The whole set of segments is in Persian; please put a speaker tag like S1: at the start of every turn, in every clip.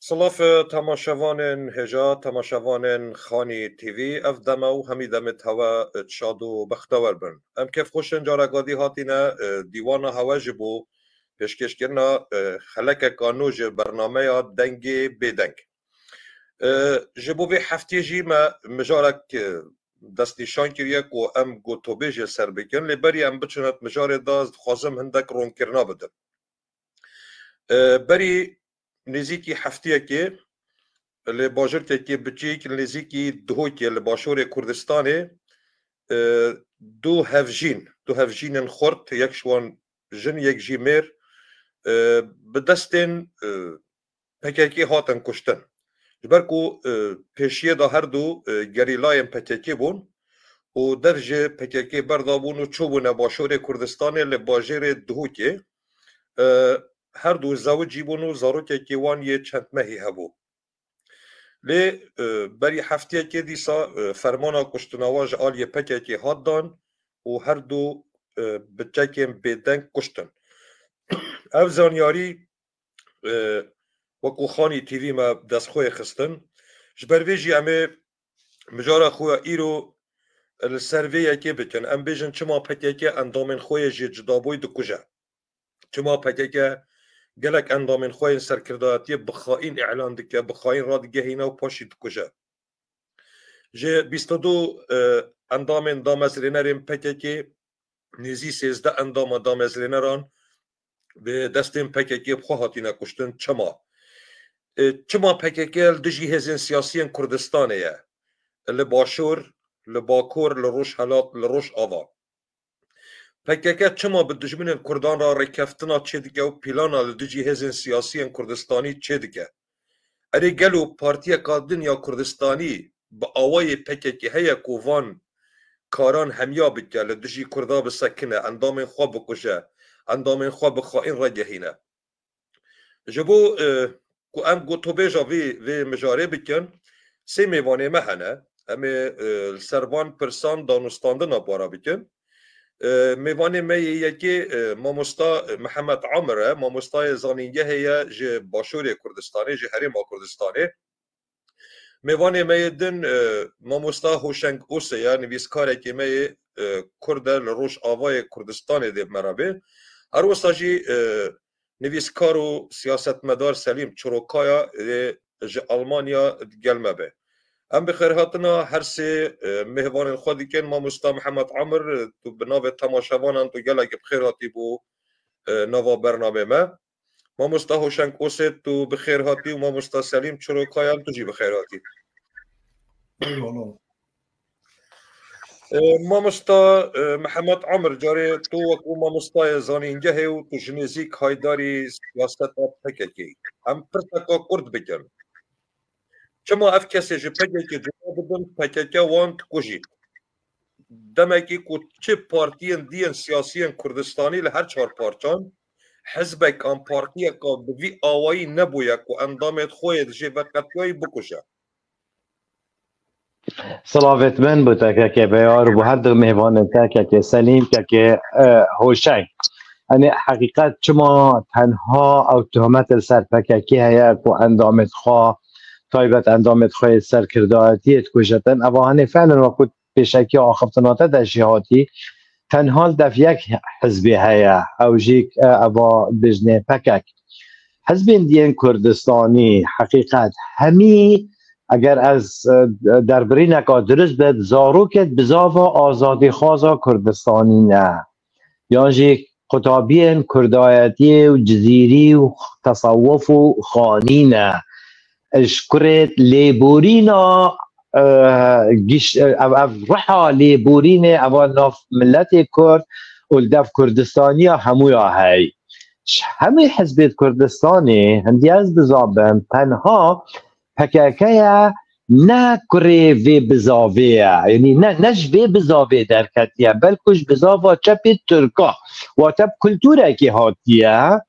S1: سلاف تماشاوان هجا تماشاوان خانی تیوی اف دمه و همی دمت هوا شاد و بختور بن ام کف خوشن جارگادی هاتینا دیوان هوا جبو پیشکش کرنا خلک کانوج برنامه دنگ بدنگ جبو به هفته جی ما مجارک دستنیشان کریه که ام گوتوبیج سر بکن لبری ام بچنت مجار داز خوازم هندک رون کرنا بدم بری نزیکی هفته که لباجرت که بچیک نزیکی دو که لباشور کردستانه دو هفجین خورد یک شوان جن یک جیمر به دستن پککی هاتن کشتن جبرکو پیشیه دا هر دو گریلایم پککی بون و درجه پککی بردابون و چوبون باشور کردستانه لباجر دو که هر دو زوجی بونو زاروکه که وان یه چند مهی هبو لی بری هفته که دیسا فرمانا کشتنواج آلیه پکه که هاد دان و هر دو بچکیم بدنگ کشتن او زانیاری وکو خانی تیوی ما دست خوی خستن جبرویجی امه مجارا خوی ایرو السرویه که بکن ام بیجن چما پکه که اندامن خوی جدابوی دو کجا چما پکه که گلک اندامن خوین سرکرداتی بخائین اعلان دکه بخائین را دگه هینا و پاشی دکجه جه 22 اندامن دامزرینرین پکه که نزی 13 اندام دامزرینران به دستین پکه که بخواهاتینا کشتن چما پکه که دجی هزین سیاسیین کردستانه یه لباشور لباکور لروش حالات لروش آوا پککه چما به دشمن کردان را رکفتنا چه دیگه و پیلانا لدجی هزین سیاسیین کردستانی چه دیگه اری گلو پارتیا کادن یا کردستانی با آوای پککه هیا کووان کاران همیا بکه لدجی کردا بسکنه اندامن خواه بکشه اندامن خواه بخائن را گهینه جبو کو ام گوتو بیجا وی مجاره بکن سی میوانه مهنه همه سروان پرسان دانستاندنا بارا بکن میوانه می یکی ماموستا محمد عمره ماموستا زانینگه هیا جه باشور کردستانی جه حریم کردستانی میوانه می دن ماموستا هوشنگ اوسه یا نویسکاره که می کرده لروش آوای کردستانی دیب مرابه هر وستا جی نویسکار و سیاست مدار سلیم چروکایا جه آلمانیا گلمه به ام بخیر هاتنا هر سه مهوان خودی کن ماموستا محمد عمر تو بناو تماشاوانان تو گلک بخیر هاتی بو نوا برنامه ما ماموستا هوشنگ اوسه تو بخیر هاتی و ماموستا سلیم چروکایان تو جی بخیر هاتی ماموستا محمد عمر جاره تو وکو ماموستا زانینگه و تو جنیزیک هایداری سیاست پککی ام پرتکا کرد بکن چما اف کسی جه پککی جواب بدن پککی وانت کجید دمکی که چه پارتین دین سیاسیین کردستانی لهر چهار پارچان حزبک ام پارتیه که بوی آوایی نبوید که اندامت خوید جه وقتیایی بکشه
S2: سلاوت من بوده که بیار و هر دو مهوان که سلیم که هوشنگ یعنی حقیقت چما تنها او تهمت سرپککی هیا که اندامت خواه تایبت اندامت خواه سرکردایتیت کشتن اوهانه فعلا وقت پیشکی آخفتناته دشیهاتی تنها دف یک حزبی هیا او جیک او بجنه پکک حزب دین کردستانی حقیقت همی اگر از دربری نکا درست بد زاروکت بزاو آزادی خوازا کردستانی نه یا جیک خطابین کردایتی و جزیری و تصوف و خانی نه اشکرت لیبورینا رحا لیبورین او ناف ملت کرد و دف کردستانی همویا هی همه حزب کردستانی هندی از بزابن تنها پککه نه کره وی بزاویه یعنی نش وی بزاویه در کتیه بلکش بزاوه چپی ترکا و تب کلتوره که هاتیه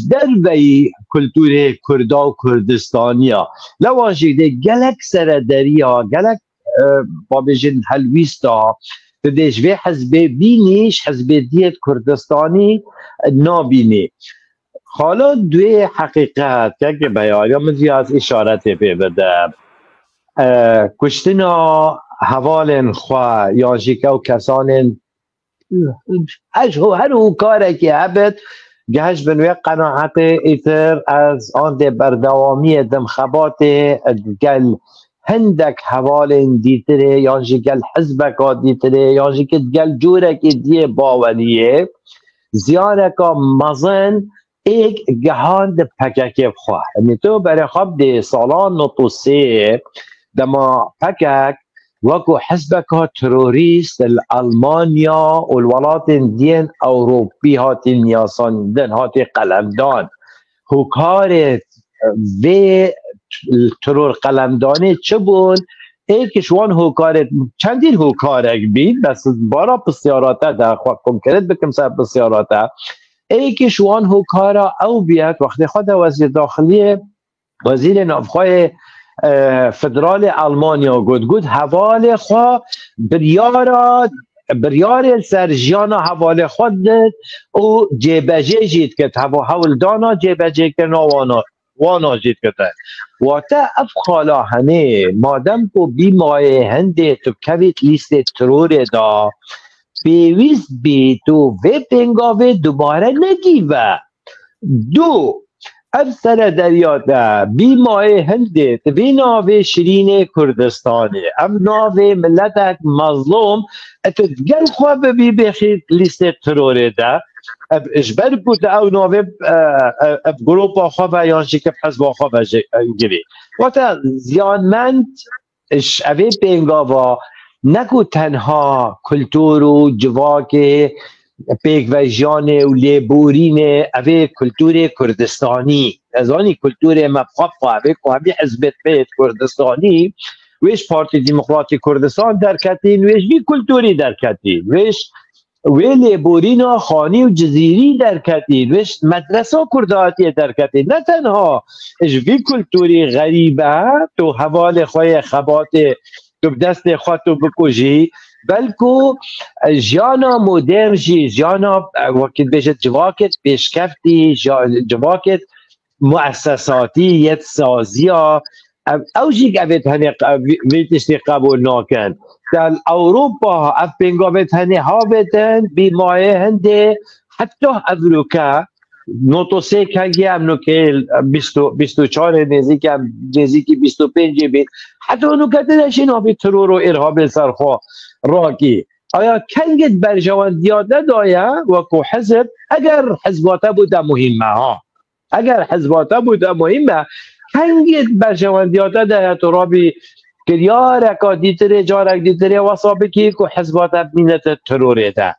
S2: در وی کلتور کردا و کردستانیا لوانجی ده گلک سردریا گلک بابجن هلویستا دیش وی حزب بینیش حزب دیت کردستانی نابینی حالا دوی حقیقت که بیان مزی از اشارت پی بده کشتنا حوال خوا یا جیکو کسان هر کاره که عبد جهش بنوی قناعت ایتر از آن ده بردوامی دمخبات گل هندک حوال دیتره یا جیگل حزبک دیتره یا جیگل گل جورک دیه باولیه زیارکا مزن ایک گهان ده پکک خواه یعنی تو برای خواب ده سالان نطوسه دما پکک وكو حزبك تروريست الألمانيا والولايات دين أوروبي هاتين ياسان دين هاتي قلمدان هو كارت في الترور قلمداني چبون ایکش وان هو کارت چندین هو کارک بید بس بارا بسیاراته در خواهد کرد بکم سر بسیاراته ایکش وان هو کارا او بیاد وقتی خود وزیر داخلی وزیر نافخواه فدرال آلمانیا گود حوال خوا بریار سرجانا حوال خود دید او جیبجه جید که حول دانا جیبجه که وانا جید که و تا افخالا هنه مادم کو بی مای هنده تو کویت لیست ترور دا بیویست بی تو وی پنگاوه دوباره نگیوه دو اب سر دریاده بی ماه هنده بی ناوه شیرین کردستانه اب ناوه ملتک مظلوم اتو گل خواه بی بخید لیست تروره ده اب اجبر بود او ناوه اب گروپا خواه بیانشی که حزبا خواه گری وقتا زیانمند اوه بینگاوا نکو تنها کلتور و جواک پیک و جان و لیبورین اوه کلتور کردستانی از آنی کلتور مبخواه اوه که همی حزبت بیت کردستانی ویش پارتی دموکراتی کردستان درکتین ویش بی کلتوری درکتین ویش وی لیبورین خانی و جزیری درکتین ویش مدرسه کرداتی درکتین نه تنها اش بی کلتوری غریبه تو حوال خواه خبات تو دست خود تو بکجی بلکو جانا مدرن جی جانا وقت بجد جواکت پیشکفتی جواکت مؤسساتی یت سازیا او جیگ اوید هنی ویتشتی قبول ناکن در اوروپا اف بینگاوید هنی هاویدن بی مایه هنده حتی اوروکا نوتوسه کنگی هم نوکه 24 نزیکی 25 بید حتی اونو کتنشین ها بی ترور و ارهاب سرخوا راکی آیا کنگت برجواندیات ندایا وکو حزب اگر حزباته بوده مهمه ها اگر حزباته بوده مهمه کنگت برجواندیات ندایا تو رابی کریارکا دیتره جارک دیتره وصابه که حزباته بینت تروره ده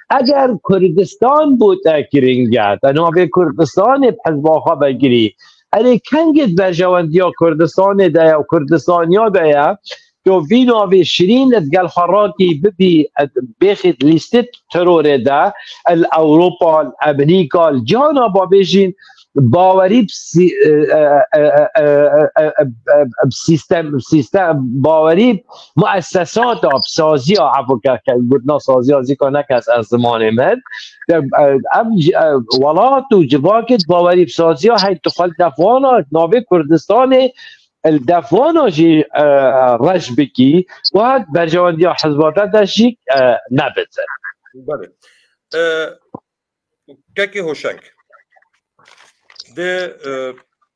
S2: اگر کردستان بود کرینگت ناوه کردستان حزباها بگیری اگه کنگت برجواندیا کردستان ده و کردستانیا ده تو وی ناوه شیرین گل خراکی ببی بخید لیست ترور ده الاوروپا الامریکا الجانا با بیشین باوری سیستم باوری مؤسسات سازی ها عفو که گفتنا سازی ها زیکا نکس از زمان من ولات و جواکت باوری سازی ها هی تخل دفوانا ناوه کردستان الدفوانا جی رش بکی و هد برجواندی ها حزباتا داشتی نبتن
S1: بله که هوشنگ ده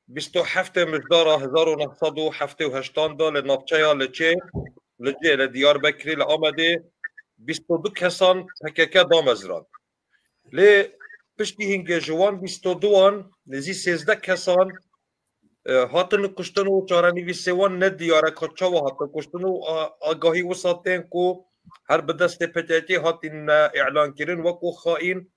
S1: 27 مجدار 1978 دا لنابچه لجه لدیار بکری لآمده 22 کسان پککه دامزران لی پشتی هنگه جوان 22 نزی 13 کسان هاتن کشتن و چارنیوی سوان ندیاره کچا و هاتن کشتن و آگاهی وساتین کو هر بدست پتیتی هاتین اعلان کرن وکو خائن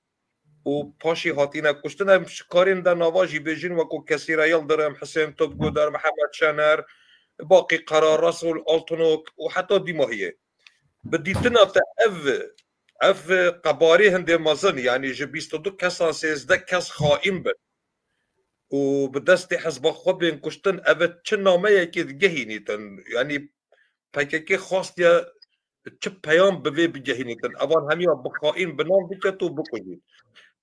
S1: و پاشی هاتینه کشتن هم کارین در نواجی بیجین وکو کسی رایل درم حسین توبگو در محمد شنر باقی قرار رسول آلتونوک و حتی دیماهیه بدیتنا تا اف قباری هنده مازن یعنی جه 22 کسان 13 کس خائن بد و بدست حزب خوب بین کشتن اف چه نامه یکی گهینیتن یعنی پککی خواست یا چه پیام به وی بگهینیتن اوان همی بخائن بنام بکتو بکنید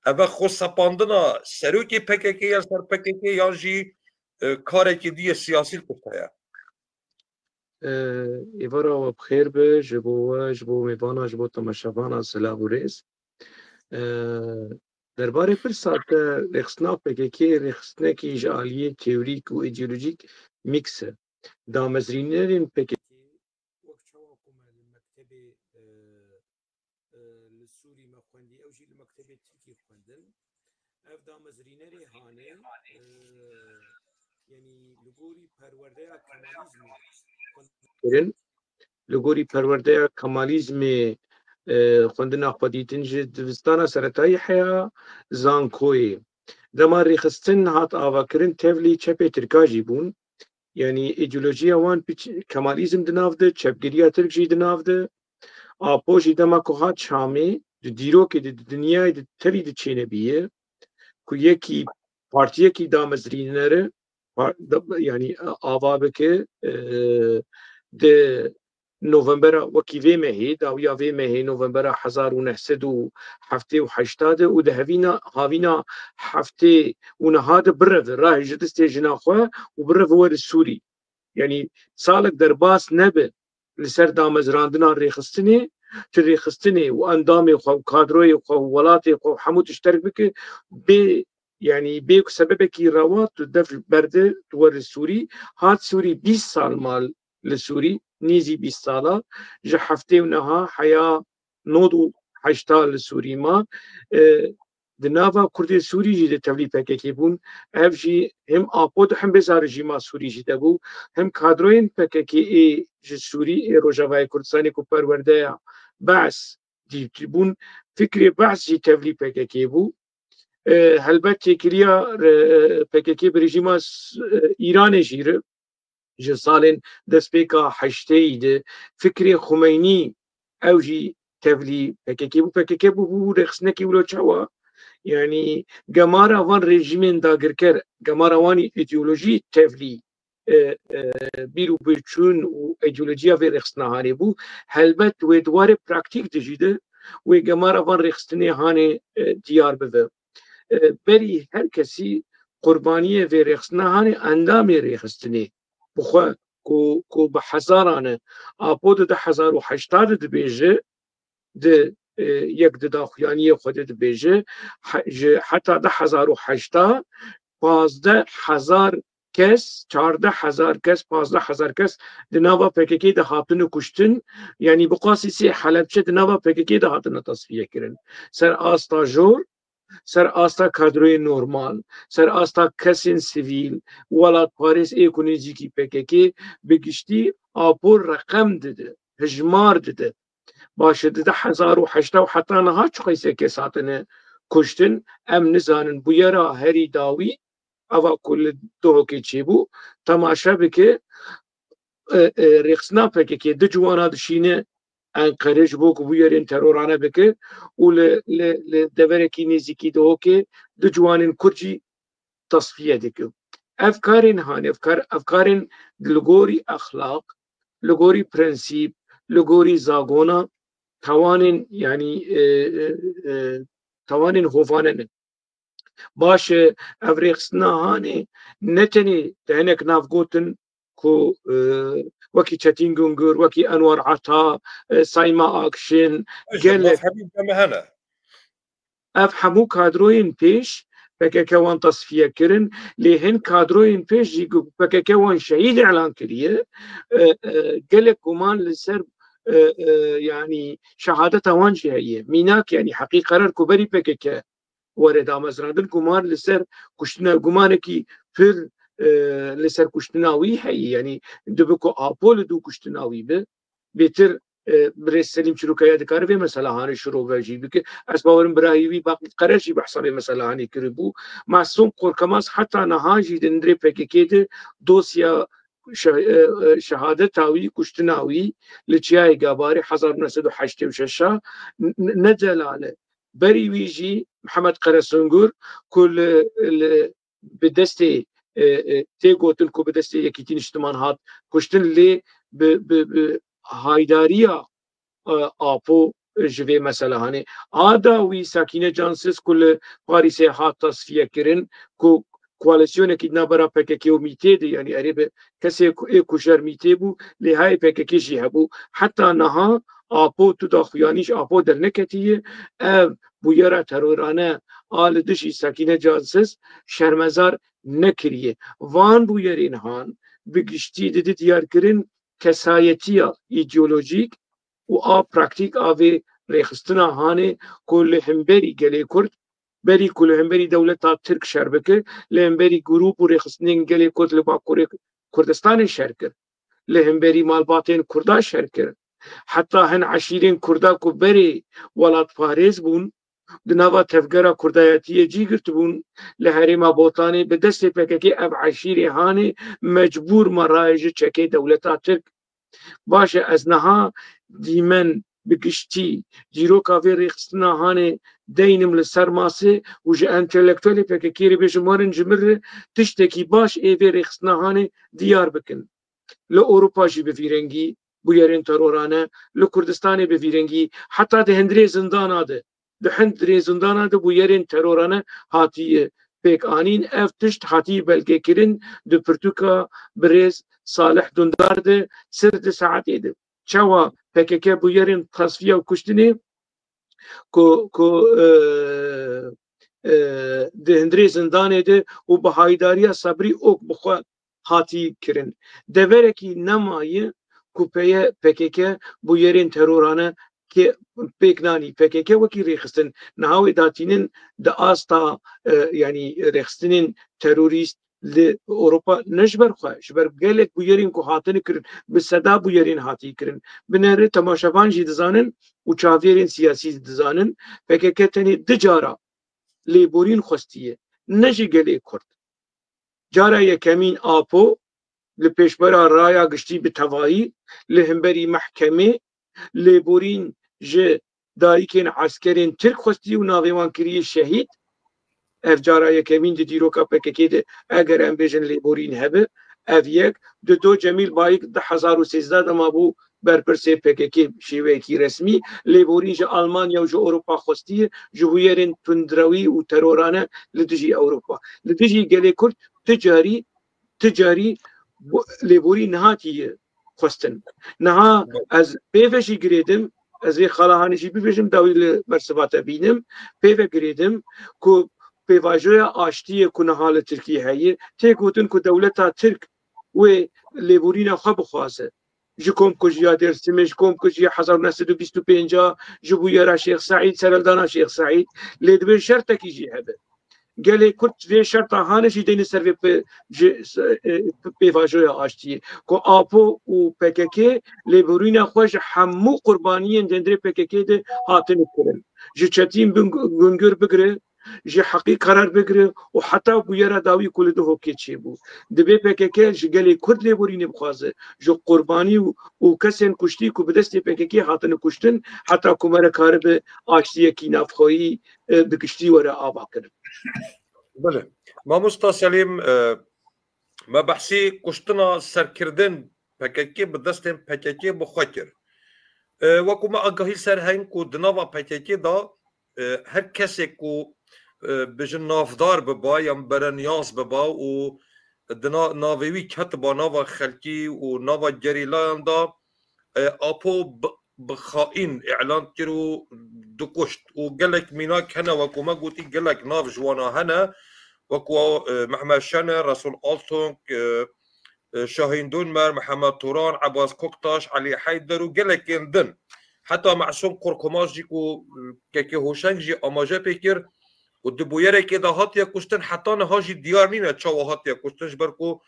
S1: ئەبە خۆ سەپاندنا سەرۆکی پەکێکی یا سەر پەکێکی یانژی کارێکی دیە سیاسی کوتەیە
S3: ئێوەرە بخێر بە ji بۆ mêvana ji bo temaşevana Silah û Rêz derbarê pirsa te rêxistina PKK rêxistinekî ji aliyê teorîk û îdeolojîk mîks e damezrînerên PKK wek çawa ku me li mektebê li Sûrî me xwendî ew jî li mektebê Tirkî xwendin ev damezrînerê hane yanî li gorî perwerdeya kemalizmê li gorî perwerdeya kemalizmê xwendina xwedîtin ji divistana seretayî heya zankoyê dema rêxistin hat avakirin tevlî çepê Tirka jî bûn yanî îdeolojiya wan kemalizm di nav de çepgiriya Tirk jî di nav de apo jî dema ku hat Şamê di dîrokê di dinyayê di tevî di çênebîye ku yekî partiyekî damezrînere yanî ava bike di Novembera wekî vê mehê dawiya vê mehê Novembera 1978 de û di havîna heftê û niha de bireve rahê ji distê jina xwe û bireve were Sûrî yanî salek derbas nebe li ser damezrandina rêxistinê ti rêxistinê û endamê xwe û kadroyê xwe û welatê xwe û hemû tişterek bike bê yanî bê ku sebebekî rewat tu dev berde tu were Sûrî hat Sûrî 20 sal mal li Sûrî nîzî 20 sala ji heftê û niha heya 98 li Sûrî ma di nava Kurdê Sûrî jî de tevlî PKK bûn ev jî hem apo de hem bêza rejîma Sûrî jî de bû hem kadroyên PKK'ê ji Sûrî ê Rojavayê Kurdistanê ku perwerdeya Be's bûn fikrê Be's jî tevlî PKK bû helbet têkiliya PKK bi rejîma Îranê jî re ji salên destpêka heşteyî de fikrê Xweynî ew jî tevlî PKK bû PKK bû rêxistinekî wilo çawa yanî gemara van rejîmên dagirker gemara wanî îdeolojî tevlî bîr û birçûn û îdeolojiya vê rêxistina hanê bû helbet wê diwarê praktîk de jî de wê gemara van rêxistinê hanê diyar bibe berî her kesî qurbaniyê vê rêxistina hanê endamê rêxistinê bixwe ku bi hezaran e apo di 1980 de dibêje di yek di daxuyaniyê xwe de dibêje ji heta 2080 15,000 kes 14,000 kes 15,000 kes di nava PKK de hatine kuştin yanî bi qasî sê Helepçe di nava PKK de hatine tasfiye kirin ser asta jor ser asta kadroyê normal ser asta kesên sivîl welatparêz ê ku nêzîkî PKK bi giştî apo reqem dide hijmar dide baş di 2080 heta niha çi qeysê kes hatine kuştin em nizanin bûyera herî dawî ava ku li dohokê çêbû temaşe bike rêxistina PKK di ciwana dişîne Enqere ji bo ku bûyerên terorane bike û li deverekî nêzîkî dohokê di ciwanên Kurd jî tasfiye dike ev karên hane ev karên li gorî exlaq li gorî prensîp li gorî zagona tawanên yanî tawanên hovane ne baş e ev rêxistina hanê ne tenê di hinek navgotin ku wekî Çetin Güngör wekî Enwar Ata Sayma Akşin gelek ev hemû kadroyên pêş PKK wan tasfiye kirin lê hin kadroyên pêş jî PKK wan şehîd elan kiriye gelek guman li ser yanî şehadeta wan jî heye mînak yanî heqî qerar ku berî PKK were damezrandin guman li ser kuştina gumanekî pir li ser kuştina wî heye yanî dibe ku apo li dû kuştina wî be bêtir Birêz Selîm Çîrokaya dikare vê mesela hanê şirove jî bike ez bawerim birayî wî baqî qere jî behsa vê mesela hanê kiribû Masûm Qorkemaz heta niha jî di nirê PKK de dosya şehadeta wî kuştina wî li Çiyayê Gabarê 1986 ne celale berî wî jî Mihemed Qeresûngûr ku bi destê tê gotin ku bi destê Yekîtîn Niştiman hat kuştin lê bi haydariya apo جوی مثلا هانه آدا وی ساکینه جانسز کل پاریس هات تصفیه کرن کو کوالسیون کی نبرا پککی و میته دی یعنی عرب کسی کوشر میته بو لهای پککی جی هبو حتی نها آپو تو داخویانیش آپو در نکتیه بویرا ترورانه آل دشی ساکینه جانسز شرمزار نکریه وان بویرین هان بگشتی دیدی دیار کرن کسایتیا ایدئولوژیک و آ پراکتیک آوی ریخستنا هانه کل همبری گلی کرد بری کل همبری دولتا ترک شربکه لهمبری گروپ و ریخستنین گلی کرد لباکوری کردستان شرکر لهمبری مالباتین کردا شرکر حتی هن عشیرین کردا کو بری ولات فارز بون دنوا تفگرا کردایتی جی گرت بون لحریما بوتانی به دست پککی اب عشیری هانه مجبور مرایج چکی دولتا ترک باشه از نها دیمن بگشتی جیروکا وی ریخستنا هانه دینم لسر ماسه و جه انتلیکتولی پککیری بجمارن جمر تشتکی باش ایوی ریخستنا هانه دیار بکن لأوروپا جی بفیرنگی بویرین ترورانه لکردستانی بفیرنگی حتی ده هندری زندان آده ده هندری زندان آده بویرین ترورانه هاتیه پک آنین اف تشت هاتی بلگه کرن ده پرتوکا برز صالح دندار ده سر ده ساعت ایده چوا پککه بویرین تصفیه و کشتنی کو ده هندری زندان ده و بهایداری صبری اوک بخوا هاتی کرن دوره کی نمایه کوپه پککه بویرین ترورانه که پیکنانی پککه وکی ریخستن نهاوی داتینن ده آستا یعنی ریخستنین تروریست ل اوروپا نجبر خواه شبر گلک بویرین کو هاتن کرن به صدا بویرین هاتی کرن بنره تماشاوان جی دزانن و چاویرین سیاسی دزانن پککه تنی دجارا لیبورین خوستیه نجی گلی کرد جارا یکمین آپو لپیشبرا رایا گشتی به توایی لهمبری محکمه لیبورین جه دایکین عسکرین ترک خوستی و ناویوان کری شهید افجارا یکمین دی دیروکا پککی ده اگر ام بیجن لیبورین هبه اف یک دو جمیل بایک ده 1013 دما بو برپرسی پککی شیوه کی رسمی لیبورین جه آلمانیا و جه اوروپا خوستی جویرین تندروی و ترورانه لدجی اوروپا لدجی گلی کرد تجاری لیبوری نهاتیه خواستن نها از پیوشی گریدم از ری خالاهانشی بیشم داویل مرسبات بینم پیو گریدم کو پیواجوی آشتی کنه حال ترکیه هایی تیگوتن کو دولتا ترک و لیبوری نخوا بخواسته جکم کجیا درسیمش کم کجیا 1925 جبویرا شیخ سعید سرالدانا شیخ سعید لیدبیر شرط کی جی هبه گله کرد وی شرط هانشی دین سر پیواجوی آشتی کو آپو و پککی لیبورینا خوش همو قربانیین دندری پککی ده هاتن کرن جی چتیم گنگر بگره جی حقی قرار بگره و حتی بویرا داوی کل ده هوکی چی بو دبی پککی جی گله کرد لیبورینی بخوازه جو قربانی و کسین کشتی کو بدستی پککی هاتن کشتن حتی کمر کارب آشتی کی نفخویی بکشتی وره آبا کرن
S1: بله ماموستا سلیم ما بحثی کشتنا سرکردن پککی به دست پککی بخاطر وکو ما آگاهی سر هنگ کو دنوا پککی دا هر کسی کو بجن نافدار ببا یا برنیاز ببا و دنا ناویوی کت با نوا خلکی و نوا گریلان دا آپو بخائن اعلان کرو دکشت و گلک مینا کنه وکو ما گوتی گلک ناف جوانا هنه وكو محمد شنر رسول ألتونك شاهين دونمر محمد توران عباس كوكتاش علي حيدر وقالك يندن حتى معصوم قرقماش جيكو كي هوشنج جي أماجا بيكر ودبويري كده هاتيا كوستن حتى نهاجي ديار نينا تشاو هاتيا كوستن جبركو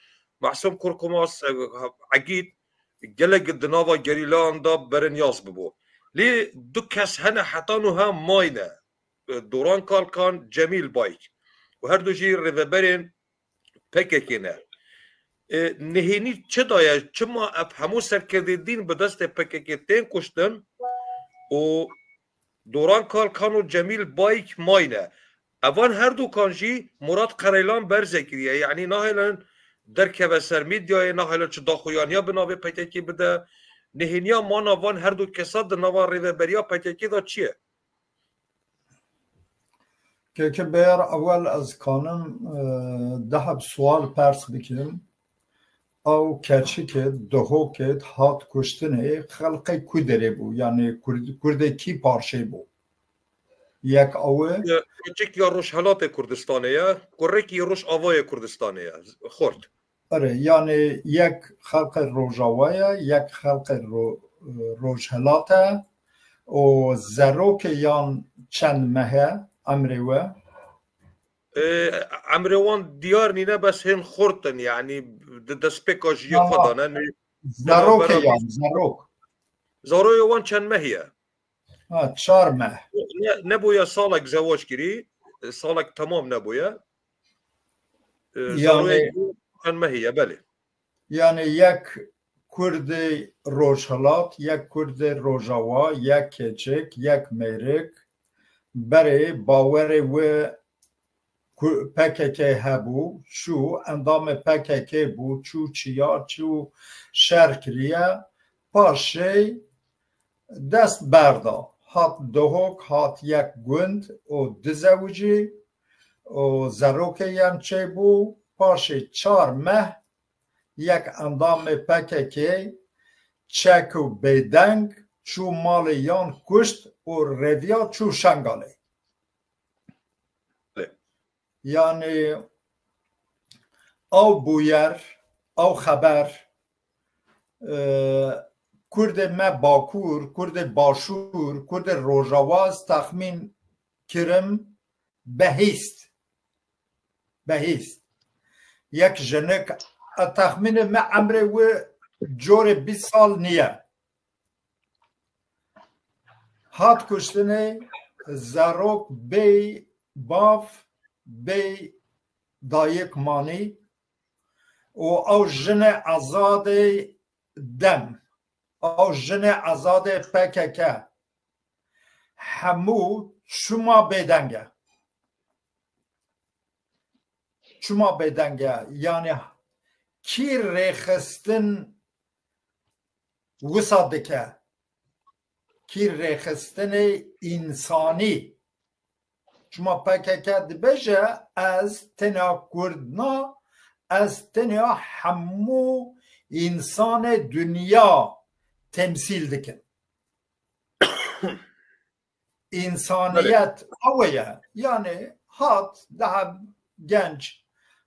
S1: معصوم قرقماس عقيد قالك الدنافا جريلان دا برن ياس ببو لي دكاس هنا حتى نها ماينة دوران كان جميل بايك و هر دو جی ریوبرین پککینه نهینی چه دایه چه ما اب همو سرکردین به دست پککتین کشتن و دوران کالکان و جمیل بایک ماینه اوان هر دو کانجی مراد قریلان برزکریه یعنی نهیلن در که سر میدیای نهیلن چه داخویانیا بنابه پککی بده نهینیا مانا وان هر دو کسا د نوا ریوبریا پککی دا چیه؟
S4: که بیر اول از کانم ده سوال پرس بکنم او کچی که دهو که هات کشتنه خلقی کدره بو یعنی کرده کی پارشه بو یک اوه
S1: کچی که روش حالات کردستانه یا کره که روش آوای کردستانه یا خورد
S4: آره یعنی یک خلق روژاوه یک خلق روژهلاته و زروک یان چند مهه امروه
S1: امروان دیار نینه بس هن خورتن یعنی دسپیکاش یا خدانه
S4: زروک یان
S1: زروی وان چند مهیه
S4: 4 ماه
S1: نبویا سالک زواج کری سالک تمام نبویا
S4: یعنی
S1: چند مهیه بله
S4: یعنی یک کرد روژهلات یک کرد روژاوا یک کچک یک میرک برای باور و پککه هبو چو اندام پککه بو چو چیا چو شرکریه پاشه دست بردا هات دهوک هات یک گند و دزوجی و زروکه یم چه بو پاشه 4 ماه یک اندام پککه چک و بیدنگ چو مال یان کشت و رویا چو شنگاله یعنی او بویر او خبر کرد ما باکور کرد باشور کرد روژاواز تخمین کرم بهیست یک جنک تخمین ما عمره و جور 20 سال نیه هات کشتنه زروک بی باف بی دایک مانی و او جن ازاد دم او جن ازاد پککه همو شما بدنگه یعنی کی ریخستن وسادکه کی ریخستن انسانی شما پککه بجه از تنها کردنا از تنها همو انسان دنیا تمثیل دکن انسانیت اویه یعنی هات ده گنج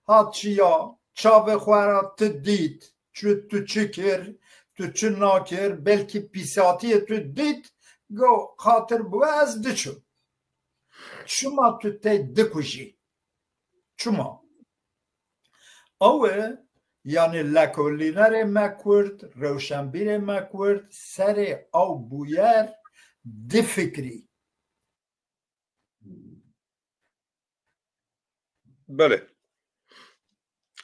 S4: هات چیا چاوه خوارا تدید تو چی کر تو چی ناکر بلکه پیساتی تو دید گو خاطر بو از دچو شما تو تی دکوشی شما اوه یعنی لکولینر مکورد روشنبیر مکورد سر او بویر دی فکری
S1: بله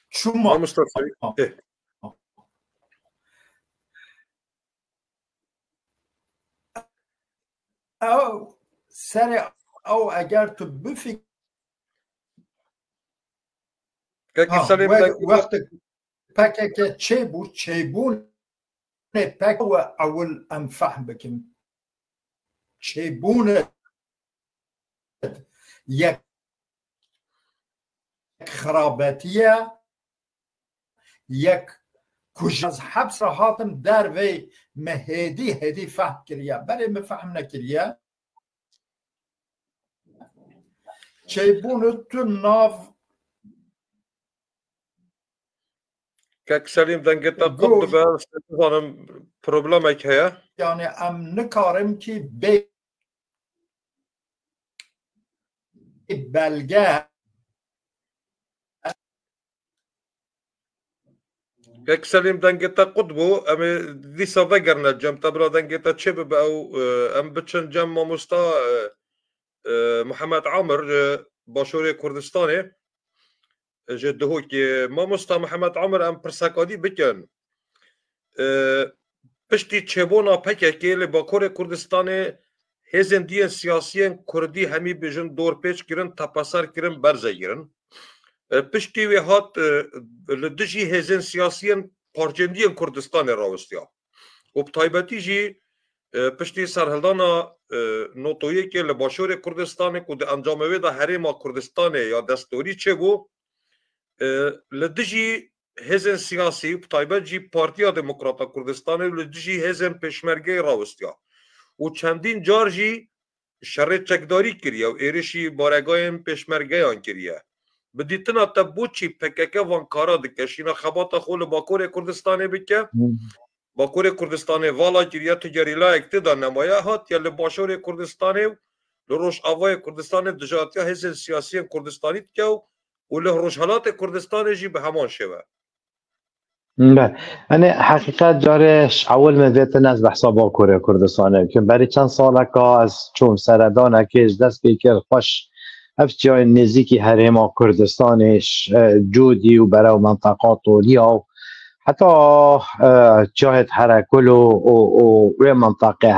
S4: شما
S1: مصطفی
S4: او سر او اگر تو بفکر وقت پکه چه بود چه بون پک و اول ام فهم بکن چه بون یک خرابتیه یک کج از حبس را هاتم در وی مهدی فهم کریه برای مفهم نکریه چه بون تو ناف
S1: که سلیم دنگتا قد به استفانم پروبلم که هیا
S4: یعنی ام نکارم که به بلگه
S1: که سلیم دنگتا قد بو ام دیسا وگرنه جم تبرا دنگتا چه به او ام بچن جم ماموستا محمد عامر باشوری کردستانی جده که ماموستا محمد عامر ام پرسکادی بکن پشتی چبونا پکه که لباکور کردستانی هزن دیان سیاسیان کردی همی بجن دور پیچ کرن تپاسر کرن برزه گیرن پشتی وی هات لدجی هزن سیاسیان پارچندیان کردستان راوستیا و بتایبەتی جی پشتی سرهلدانا نوتویی که لباشور کردستان که ده انجاموی ده حریم کردستان یا دستوری چه بو لدجی هزن سیاسی بتایبەت جی پارتیا دموکراتا کردستان و لدجی هزن پشمرگه راوستیا و چندین جار جی شرط چکداری کریه و ایرشی بارگایم پشمرگه آن کریه بدیتنا تبو چی پککه وانکارا دکشینا خباتا خول باکور کردستان بکه باکور کردستان والا کریه تجاریلا اکتدا نمایه هات یا لباشور کردستان لروش آوای کردستان دجاتیا هزن سیاسی کردستانی که و لروشالات کردستان جی به همان شوه
S2: بله یعنی حقیقت جارش اول مدت از بحثا با کره کردستانه که برای چند سال که از چون سردانه که دست بیکر خوش افت جای نزدیکی حریم کردستانش جودی و برای منطقات ولیا و حتی جاهد هرکل و منطقه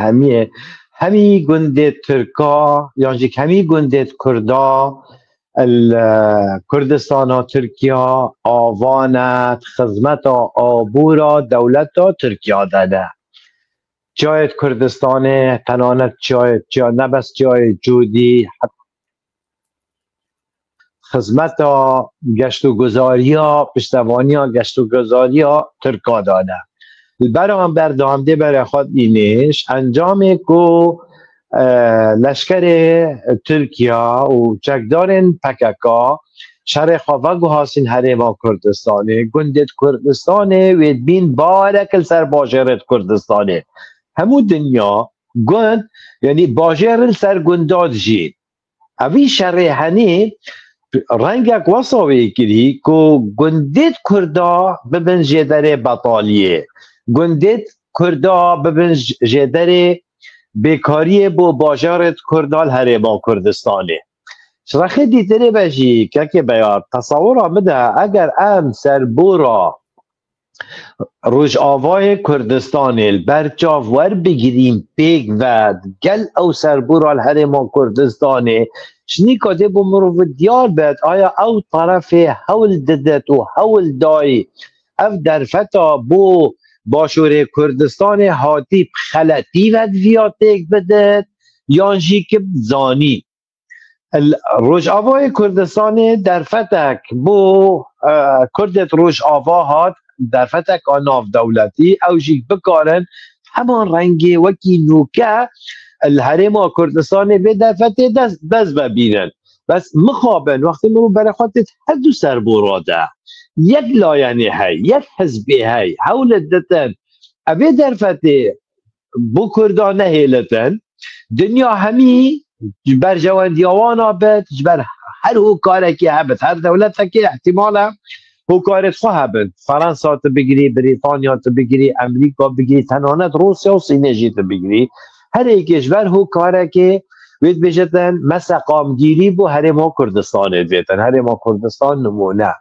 S2: همی گنده ترکا یعنی همی گنده کردا کردستان ها ترکیه آوانت خدمت آبورا دولت ها ترکیه داده جای کردستان تنانت جای نبست جای جودی خدمت ها گشت و گذاری ها پشتوانی ها گشت و گذاری ها ترکا داده برای هم بردامده برای خود اینش انجام که لشکر ترکیه و چکدارن پککا شرق خواه هاسین حریم کردستانه گندت کردستانه و بین بارکل سر باجرت کردستانه همو دنیا گند یعنی باجرل سر گنداد جید اوی شرق هنی رنگک وصاوی کری که گندت کردا ببن جدر بطالیه گندت کردا ببن جدر بیکاری بو باجارت کردال حریم کردستانه شرخی دیتره باشی که بیار تصور آمده اگر ام سربورا روش آوای کردستانه برچاور بگیریم پیگ ود گل او سربورا الحریم کردستانه شنی کده بو مروف دیار بد آیا او طرف حول ددت و حول دای اف در فتا بو باشور کردستان هاتی خلطی و ویاتک بدد یانجی که زانی روجاوای کردستان در فتک بو کردت روجاوا هات در فتک آناف دولتی او جیک بکارن همان رنگی وکی نوکه الحریم کردستان به در فتک دست ببینن بس مخابن وقتی منو برای خاطر هر دو سر براده یک لاینه های یک حزبی های حول دتن اوی در فتح بو کردان هیلتن دنیا همی بر جواندیوان آبد بر هر هو کاره که هبت هر دولت که احتمالا هو کارت خواه هبت فرانسا تا بگیری بریتانیا تا بگیری امریکا بگیری تنانت روسیا و سینجی تا بگیری هر ایکش بر هو کاره که وید بجتن مسقام گیری بو حریم کردستان دیتن حریم کردستان نمونه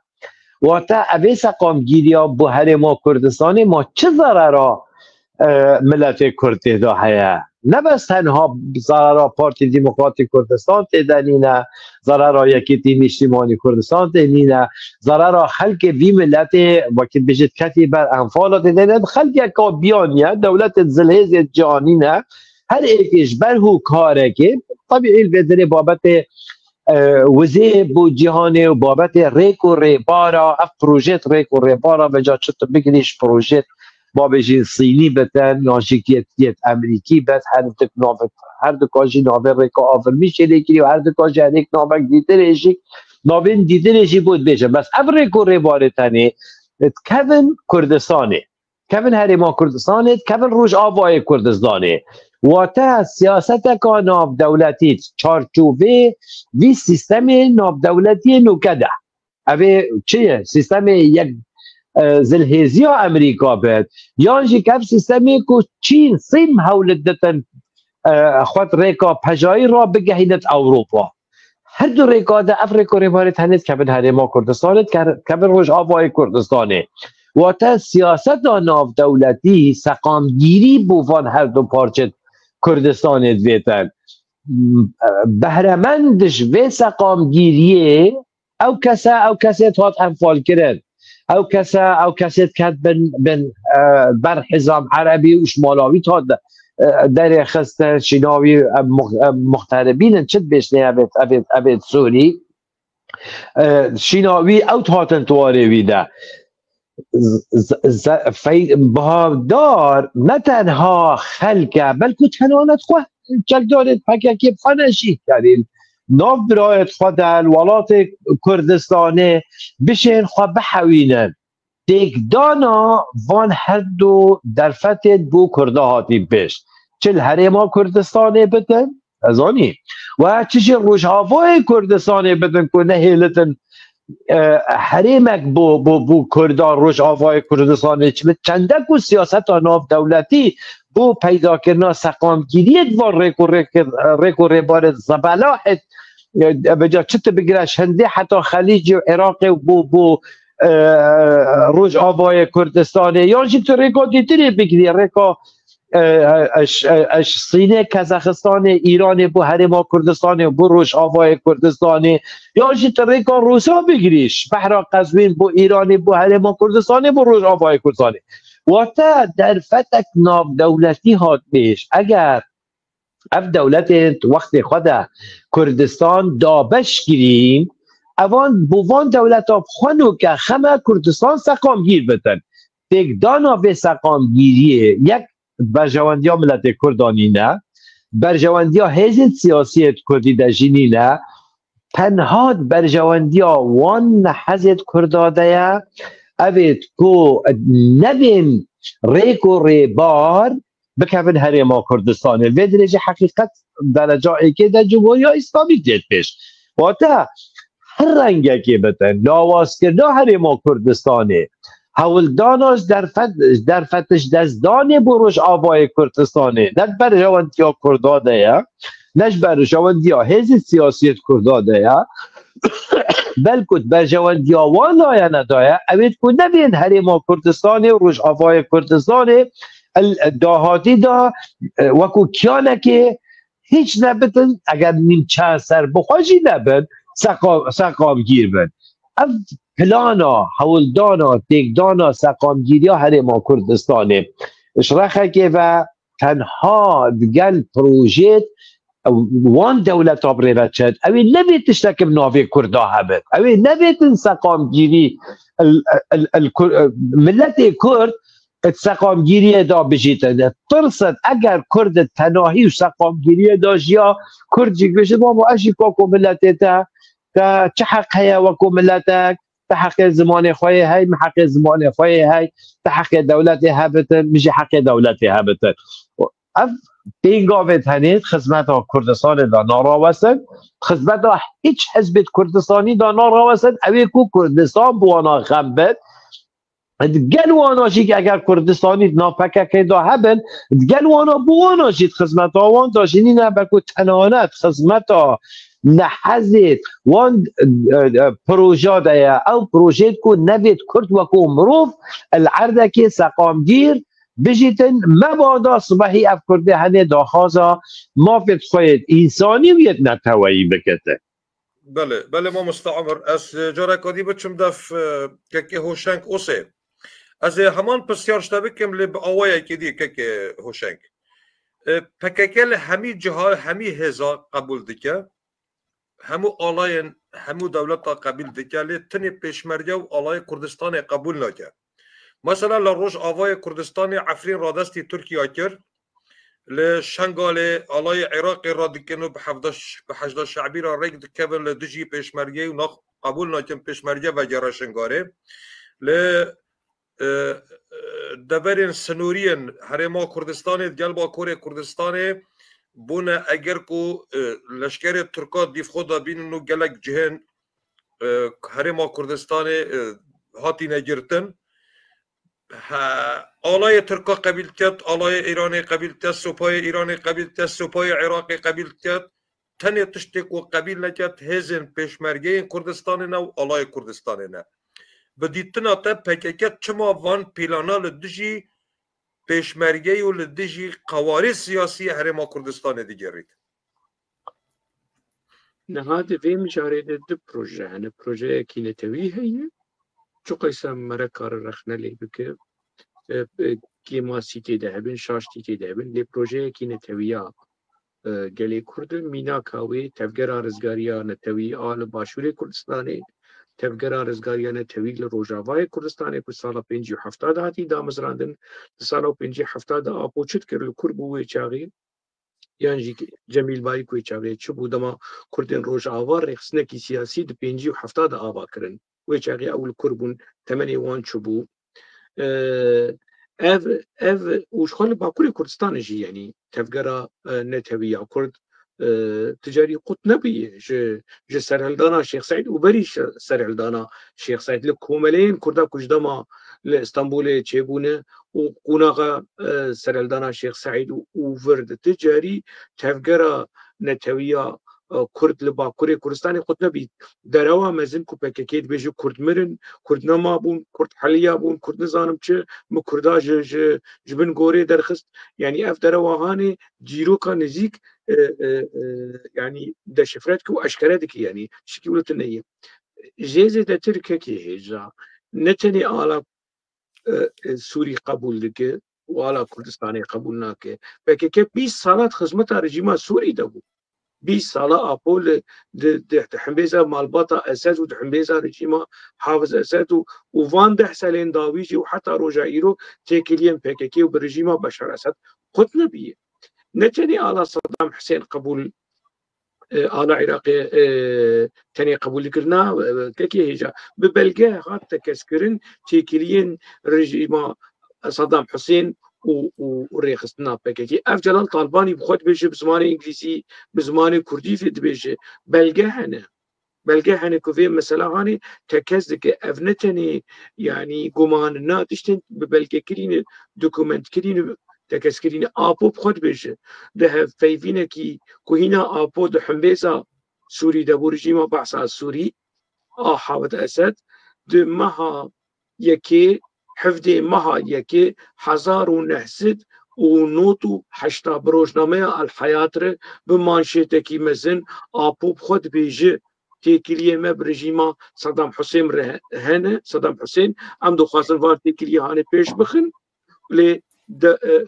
S2: و تا اوی سقامگیری ها بو حریم کردستان ما چه ضرر ملت کرد دا هیا نه بس تنها ضرر پارتی دموکراتی کردستان تدنینه ضرر یکی تیم اجتماعی کردستان تدنینه ضرر خلق وی ملت وقتی بجد کتی بر انفال تدنینه خلق یکا بیانیه دولت زلهز جانینه هر ایکش بر هو کاره که طبیعی البدره بابت وزه بو جهانه و بابت ریک و ریپارا اف پروژت ریک و ریپارا بجا چطور بگیریش پروژت بابجین صینی بتن یا شکیت امریکی بت هر دو کاجی ناوه ریکا آفر میشه لیکری و هر دو کاجی هر ناوه دیده ریشی ناوه دیده ریشی بود بشه بس اف ریک و ریپاره تنه کون کردستانه کون حریم کردستانه کون روش آوای کردستانه و تا سیاست که ناب دولتی چارچوبه وی سیستم ناب دولتی نوکده اوه چیه؟ سیستم یک زلهزی امریکا بید یانجی کف سیستمی که چین سیم حولت دتن خود ریکا پجایی را بگهیدت اوروپا هر دو ریکا ده افریقا ریمارت هنید که بین حریم کردستانت که بین روش آبای کردستانه و تا سیاست ناب دولتی سقامگیری بوفان هر دو پارچت کردستان دویتن بهرمندش و سقامگیریه او کسی تات انفال کرد او کسی کد بن بر حزام عربی و شمالاوی تا در خست شناوی مغتربین چد بشنه ابد سوری شناوی او تاتن تواره ویده بهادار نه تنها خلقه بلکه تنانت خواه چک دارد پککی بخانشی کردین ناف برایت خواه در ولات کردستانه بشین خواه بحوینن دیگ دانا وان هر دو در فتت بو کرده هاتی بش چل هریما کردستانه بتن از آنی و چش روشهافای کردستانه بتن که نهیلتن حریمک بو کردار روش آفای کردستان چندک و سیاست ناف دولتی بو پیدا کردن سقامگیری دوار ریکو ریبار زبلاحت بجا چت بگرش هنده حتی خلیج و عراق بو روش آفای کردستان یا جی تو ریکو دیتری بگیری ریکو اش صینه کازاخستان ایران بو حریم کردستان بو روش آوای کردستان یا جی طریقا روسا بگیریش بحر قزوین بو ایران بو حریم کردستان بو روش آوای کردستان و تا در فتک ناف دولتی هات بیش اگر اف دولت وقت خود کردستان دابش گیریم اوان بوان دولت ها خونو که خمه کردستان سقام گیر بتن دیگ دانا به سقام گیریه یک برجواندی ها ملت کردانی نه برجواندی ها حزب سیاسی کردی دجینی نه تنها برجواندی ها وان حزب کرداده یا اوید کو نبین ریک و ریبار بکبن هریما کردستانه و درجه حقیقت درجه ای که در جمهوری اسلامی دید پیش و تا هر رنگه که بتن لاواز کرده هریما کردستانه هولداناش در فتش دزدان بروش آبای کردستانه نه بر جواندیا کرداده یا نش بر جواندیا حزب سیاسی کرداده یا بلکه بر جواندیا والا ندایا اوید که نبین هریما کردستانه و روش آبای کردستانه داهاتی دا وکو کیانه که هیچ نبتن اگر نیمچه سر بخواشی نبن سقام گیر بن پلانا هولدانا تیگدانا سقامگیری ها هریما کردستانه اشرخه که و تنها دگل پروژیت وان دولت ها بریبت شد اوی نبید تشتک بناوی کرده هبت اوی نبید سقامگیری ملت کرد سقامگیری دا بجیتن ترسد اگر کرد تناهی و سقامگیری داشت یا کرد جیگ بشد بابا اشی پاکو ملت تا چه حق هیا وکو ملتک تا حق زمان خواه های محق زمان خواه های تا حق دولت هبتن میشه حق دولت هبتن اف بینگاوت هنید خدمت ها کردستان دا ناراوستن خدمت ها هیچ حزب کردستانی دا ناراوستن اوی کو کردستان بوانا غمبت گلوانا شی که اگر کردستانی ناپکه که دا هبن گلوانا بوانا شید خدمت ها وان داشتینی نبکو تنانت خدمت ها نحزت وان پروژه دایا او پروژه کو نوید کرد و کو مروف العرده که سقامگیر بجیتن مبادا صبحی اف کرده هنه داخازا مافت خواهد انسانی وید نتوایی بکته
S1: بله ما مستعمر از جاره کدی بچم دف که هوشنگ اوسه از همان پسیار شده بکم لب آوائه که دی که هوشنگ پککل همی جهال همی هزا قبول دکه همو آلاین همو دولت قبول دکه تنی پیشمرگه و آلای کردستان قبول نکه مثلا لروش آوای کردستان عفرین رادستی ترکیه کرد لشنگال آلای عراق را دکنو به 18 شعبی را ریک دکه لدجی پیشمرگه و قبول نکن پیشمرگه و جرا شنگاره ل دبرین سنورین هرما کردستان گلبا کور کردستان بونه اگر کو لشکر ترکا دیف خدا بینو گلک جهن هرما کردستان هاتی نگرتن آلای ترکا قبیل کرد آلای ایرانی قبیل کرد سپای ایرانی قبیل کرد سپای عراقی قبیل کرد تنی تشتک و قبیل نکرد هزین پیشمرگه کردستان نه و آلای کردستان نه بدیتنا تا پککت چما وان پیلانا لدجی پیشمرگه و لدجی قواری سیاسی هرما کردستان دیگرید
S3: نهاد ویم جاره ده پروژه پروژه اکی نتوی هیه چو قیسم مرا کار رخنه لی بکر کێماسی تێدا هەبن شاشتی تێدا هەبن لێ پرۆژەیەکی نەتەویە گەلێ کورد مینا کاوێ تەفگەرا ڕزگاریە نەتەوی ئا لە باشوورێ کوردستانê tevgera rizgariya netewî li Rojavayê Kurdistanê ku sala 1970 hatî damezrandin li sala 1970 apo çit kir li Kur bû wê çaxî yan jî Cemîlbayî ku wê çaxê çi bû dema Kurdên Rojava rêxistinekî siyasî di 1970 ava kirin wê çaxê ew li Kur bûn temenê wan çi bû ev û ji xwe li Bakurê Kurdistanê jî yanî tevgera netewîya Kurd تجاری قوت نبیه جه سرهلدانا شیخ سعید و بری سرهلدانا شیخ سعید لکوملین کرده کجدما لإستانبول چیبونه و قوناغا سرهلدانا شیخ سعید و ورد تجاری تفگرا نتویا کرد لباکوری کردستانی قوت نبید دروا مزن کو پککید بیجو کرد مرن کرد نما بون کرد حلیا بون کرد نزانم چه مکردا جبن گوری درخست یعنی اف دروا هانی جیروکا نزیک يعني ده شفرتك واشكالاتك يعني شكي ولت النية جيزة ده ترككي هجا نتني على سوري قبول لك وعلى كردستاني قبولناك فكي 20 سالات خدمتها رجيمة سوري دبو 20 سالة أقول تحمبيزا مالباطا أساس وتحمبيزا رجيمة حافظ أساس وفان ده سالين داويجي وحتى رجائيرو تيكليين بكي وبرجيمة بشار أسد قلتنا بيه نتني على صدام حسين قبول على عراقي تاني قبول كرنا كي هجا ببلغه هات تكسكرن تيكليين رجيم صدام حسين وريخستنا بكي اف جلال طالباني بخوت بيجي بزماني انجليزي بزماني كردي في دبيجي بلغه هنه كوفي مثلا هاني تكزك افنتني يعني قماننا تشتن ببلغه كرين دوكومنت كرين تكسكرين آپو بخود بشه ده فیفینه کی کوهینا آپو ده حمبیزا سوری ده برجیما بحثا سوری حاوت اسد ده مها یکی حفده مها یکی 1900 و نوتو حشتا بروجنامه الحیات ره بمانشیته کی مزن آپو بخود بشه تیکلیه ما برجیما صدام حسین هنه صدام حسین ام دو خواستن وار تیکلیه هانه پیش بخن لی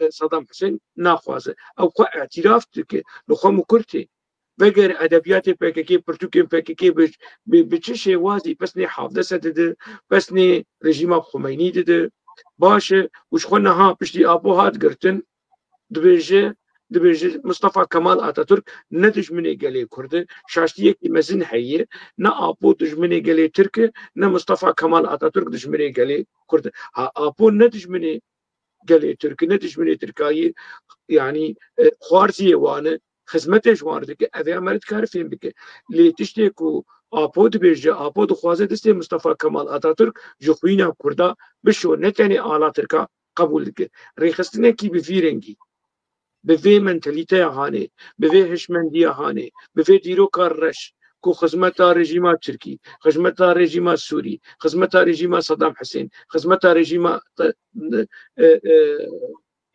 S3: صدام حسين ناخوازه او خو اعتراف تك لخو مكرتي بغير ادبيات بككي برتوكي بككي بتشي وازي بس ني حافظه سد بس ني رجيم خميني دد باش وش خنا ها بشتي ابو هات قرتن دبيجي مصطفى كمال اتاتورك ندج مني قالي كرد شاشتيه كي مزن حيه نا ابو دج مني قالي ترك نا مصطفى كمال اتاتورك دج مني قالي كرد ها ابو ندج مني قالي ترك ندج مني تركاي يعني خوارزي وانا خدمتش واردك اذا عملت كارفين بك اللي تشتكوا ابود بيجا ابود خوازه دستي مصطفى كمال اتاتورك جخوينا كردا بشو نتاني آلات تركا قبول لك ريخستنا كي بفيرنجي بفي منتاليتي هاني بفي هشمندية هاني بفي ديرو كارش كو خدمتا رجيما تركي خدمتا رجيما سوري خدمتا رجيما صدام حسين خدمتا رجيما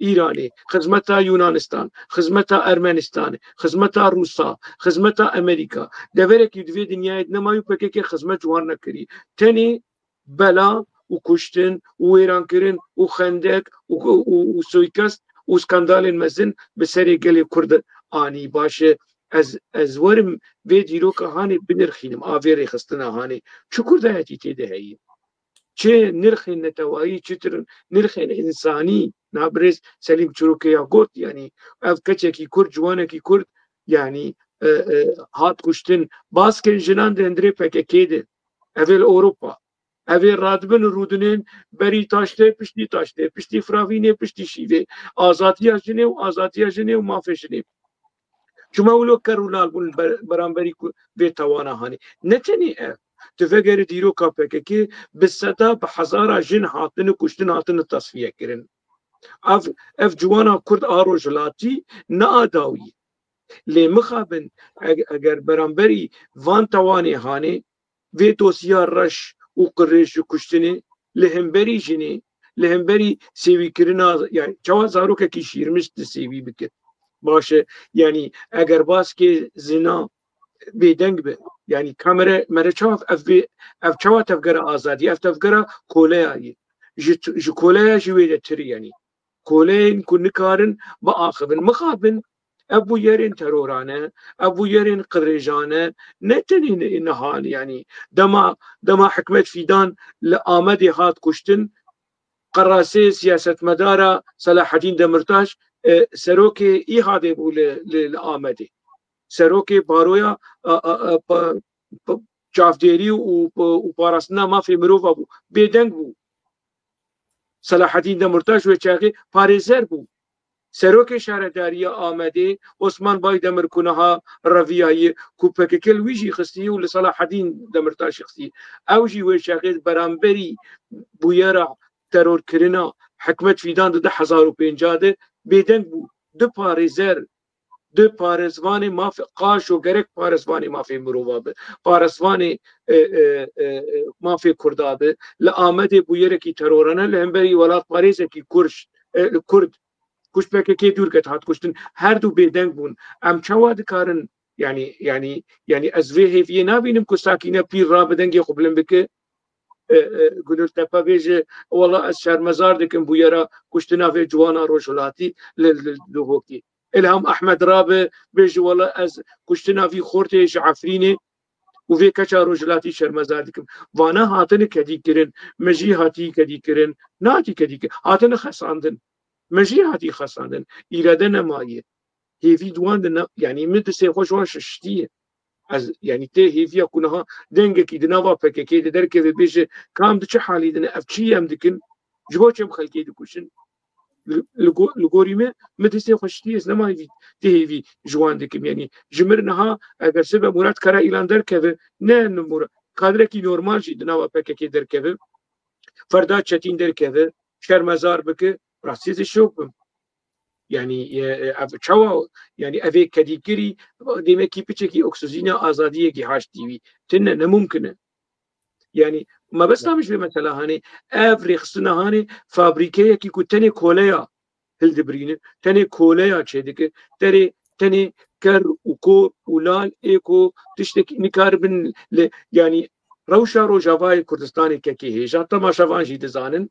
S3: إيراني خدمتا يونانستان خدمتا أرمنستان خدمتا روسا خدمتا أمريكا دفرك يدفي دنيا نما يبكي خدمت جوارنا كري تاني بلا وكشتن وإيران كرين وخندق وسويكست وسكاندال مزن بسري قلي كرد آني باشه از ورم ویدیو که هانی بنرخینم آویری خستنا هانی چکر دهتی تیده هایی چه نرخین نتوایی چطور نرخین انسانی نابرز سلیم چروکه یا گوت یعنی اف کچه کی کرد جوانه کی کرد یعنی هات کشتن باز کن جنان دندره پکه ده اول اوروپا اول رادبن رودنین بری تاشته پشتی فراوینه پشتی شیوه آزادی جنه و مافه جنه چما ولو کرولال بول برانبری به توانا هانی نتنی تفکر دیرو کاپکه که بسدا به هزار جن هاتن کشتن هاتن تصفیه کرن اف جوانا کرد آروجلاتی ناداوی لی مخابن اگر برانبری وان توانی هانی و دوسیار رش و قرش کشتنی لهمبری جنی لهمبری سیوی کرنا یعنی چوا زارو که کی شیرمشت سیوی بکر باشه یعنی اگر باز که زنا بیدنگ به یعنی کامره مرچاف اف چوا تفکر آزادی اف تفکر کوله ای ji koleya jî wê de tirî yanî koleyên ku nikarin biaxivin mixabin ev bû yerên terorane ev bû yerên qirêjane ne tenê nihan yanî dema hikmet fîdan li Amedê hat kuştin qerasê siyasetmedara Selahattin Demirtaş serokê İHADê bû li Amedê serokê baroya çavdêrî û parastina mafê mirova bû bêdeng bû Selahattin Demirtaş ve çaxê parêzer bû serokê şaredariya Amedê Osman Baydemir ku niha reviyayê ku PKK li wî jî xistiye û li Selahattin Demirtaş xistiye ew jî wê çaxê beramberî bûyera terorkirina hikmet fîdan di 2005 de bêdeng bû du parêzer du parêzvanê mafê qaş û gerek parêzvanê mafê mirova bi parêzvanê mafê Kurda bi li Amedê bû yerekî terorane li hemberî welat parêzekî Kurd kuş PKK dûr ket hat kuştin her du bêdeng bûn em çawa dikarin yani ez vê hêviyê nabînim ku sakîne pîr rabidengê xwe bilind bike Gülür Tepe bêje wala ez şermezar dikim bû yera kuştina vê ciwana Rojhilatî li Hokî İlham Ahmed rabe bêje wala ez kuştina vî xortê ji Efrînê û vê keça Rojhilatî şermezar dikim vana hatine kedîkirin me jî hatî kedîkirin natî kedîkirin hatine xesandin me jî hatî xesandin îrade nemaye hêvî duwan de yani min di sêxwe wan şiştiye ez yani tê hêviya ku niha dengekî di nava PKK de derkeve bêje kam di çi halî dine ev çi em dikin ji bo çem xelkê dikuşin li gorî me min di sêxwe şitiye ez nemayî tê hêvî ji wan dikim yani ji mir niha eger sibe Murat Kara îlan derkeve ne kadrekî normal jî di nava PKK derkeve Ferda Çetin derkeve şermezar bike rastî zê şok bim yani çawa yani evê kedîkirî demekî piçekî oksijîna azadiyekî haş dîvî tune ne mumkin yani me bes namiş vê mesela hani ev rêxistina hanê fabrîkeyekî ku tenê koleya hildibirînin tenê koleya çêdike tenê ker û kor û lal ê ku tiştekî nikaribin yani rewşa Rojavayê Kurdistanê kekê hêja temaşevan jî dizanin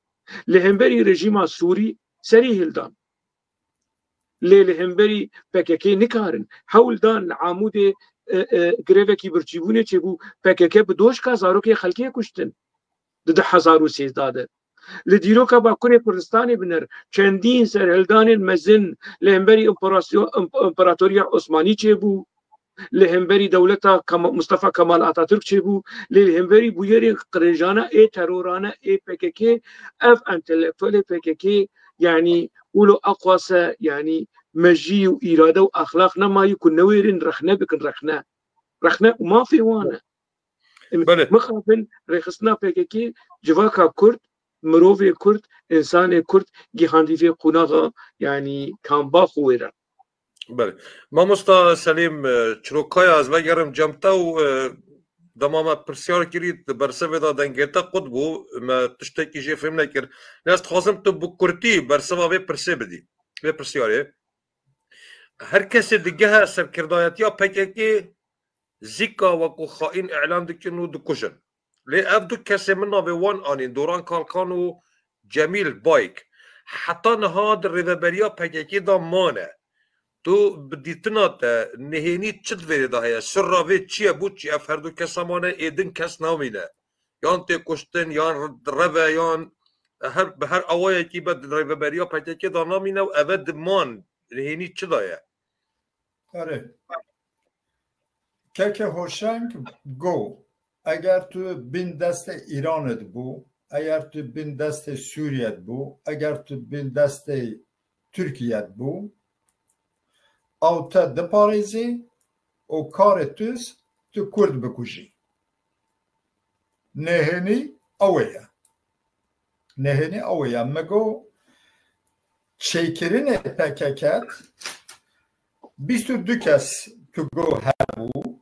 S3: li hemberî rejîma Sûrî serî hildan li hemberî PKK nikarin hewl dan li Amûdê grevekî birçîbûnê çêbû PKK bi doşka zarokê xelkê kuştin di 2013 de li dîroka Bakurê Kurdistanê binêr çendîn serhildanên mezin li hemberî İmparatoriya Osmanî çêbû li hemberî dewleta Mustafa Kemal Atatürk çêbû li hemberî bûyerên qirêjana ê terorane ê PKK ev entelektüelê PKK yani ولو اقواسه يعني مجي واراده واخلاق نما يكون نويرين رخنا بكن رخنا وما في وانا مخافن رخصنا بكي جواكا كرد مروفي كرد انسان كرد جهاندي في قناغا يعني كان باخويرا
S1: بله ما مستا سلیم چروکای از بگرم جمتا و دماما پرسیار کرید برسه دا دنگیتا قد بو ما تشتکی جی فهم نکر نست خواستم تو بکرتی برسه و پرسه بدی به پرسیاره هر کسی دیگه ها سرکردایتی ها پککی زیکا و کو خائن اعلام دکن و دکشن لی اف دو کسی مننا به وان آنین دوران کالکان و جمیل بایک حتی نهاد ریوبریا پککی دا مانه تو بدیتنا تا نهینی چد ویده دا هیا سر راوی چیه بود چی اف هر دو کسامانه ایدن کس نامینه یان تی کشتن یان روه یان به هر اوایه کی بد ریوبریا پککی دا نامینه و اود مان نهینی چه دایه
S4: آره که هوشنگ گو اگر تو بین دست ایرانت بو اگر تو بین دست سوریت بو اگر تو بین دست ترکیت بو او تا دپاریزی او کار توز تو کرد بکشی نهنی اویا مگو چیکرین پککت 22 کس تو گو هبو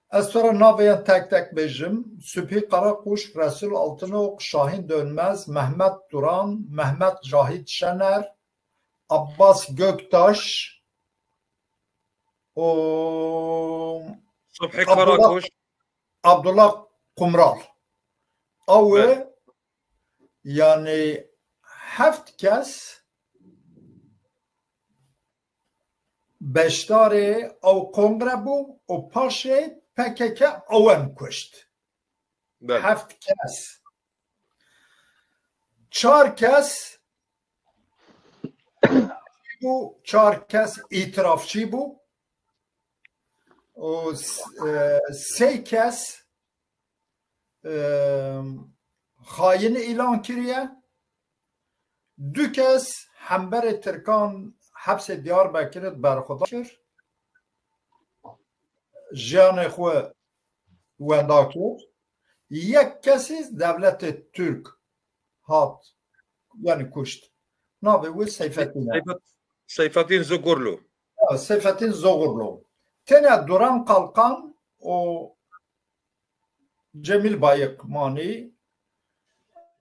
S4: از sonra navıya tek bejim Sübhi Karakuş, Resul Altınok, Şahin Dönmez, Mehmet Duran, Mehmet Cahit Şener, Abbas Göktaş,
S1: Sübhi Karakuş,
S4: Abdullah Kumral. Avı یعنی 7 کس بشتار او کنگره بو و پاشه پکک اوان کشت. 7 کس. 4 کس بو، 4 کس اعترافچی بو و 3 کس خاین اعلان کریه. 2 کس همبر ترکان حبس دیار بکرد برخدا کرد، جان خو وندا کرد. 1 کسی دولت ترک هات یعنی کشت، نابه و
S1: سیفتین زغورلو.
S4: سیفتین زغورلو تنه دوران قلقان و جمیل بایق مانی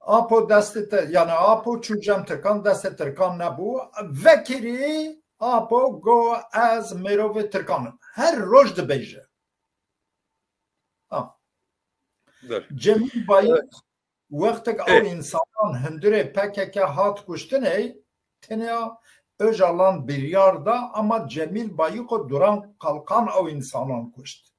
S4: آپو دست یعنی آپو چوجم ترکان دست ترکان نبو وکری آپو گو از میرو ترکان هر روز ده بیجه. جمیل بایق وقتی که او انسان هندره پکه هات کشتنه تنه öcalan biryarda ama Cemil Bayıko duran kalkan o insanan kuşt.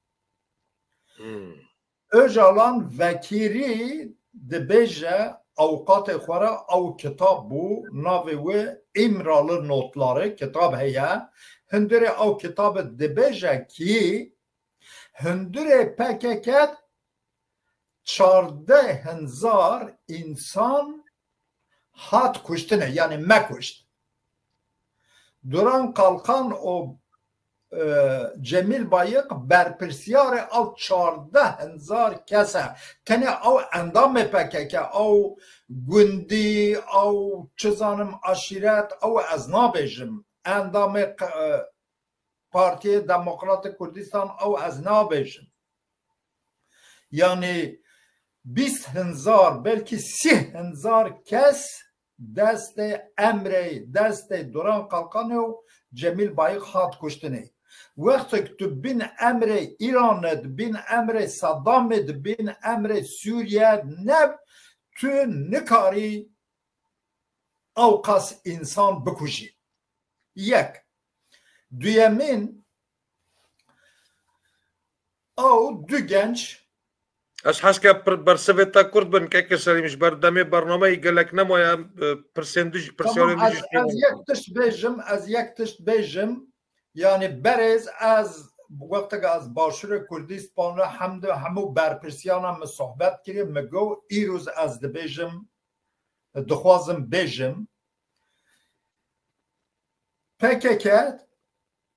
S4: Öcalan vekiri de beje avukat xwara o kitap bu navê ve imralı notları kitap heye hindire o kitabı de beje ki hindire pekeket 14,000 insan hat kuştine yani mekuşt. Duran kalkan o Cemil Bayık berpirsiyare al 14,000 kese tene o endam PKK o gündi o çizanım aşiret o az nabejim endam Partiye Demokratik Kurdistan o az nabejim yani 20,000 belki 30,000 kes دست امره دست دوران قلقانه و جمیل بایق هات کشتنه. وقتی که تو بین امره ایران بین امره صدام بین امره سوریه نب تو نکاری اوقاس انسان بکشی. 1 دویمین او 2 genç
S1: اش حسكا برسفتا كرد بن كيك سليمش بردمي برنامج قال لك نمويا برسندج برسيولوجي
S4: از یک تشت بیجم یعنی برز از وقتی که از باشور کردستان همو برپرسیان هم صحبت کریم مگو ایروز از ده بیجم دخوازم بیجم پککت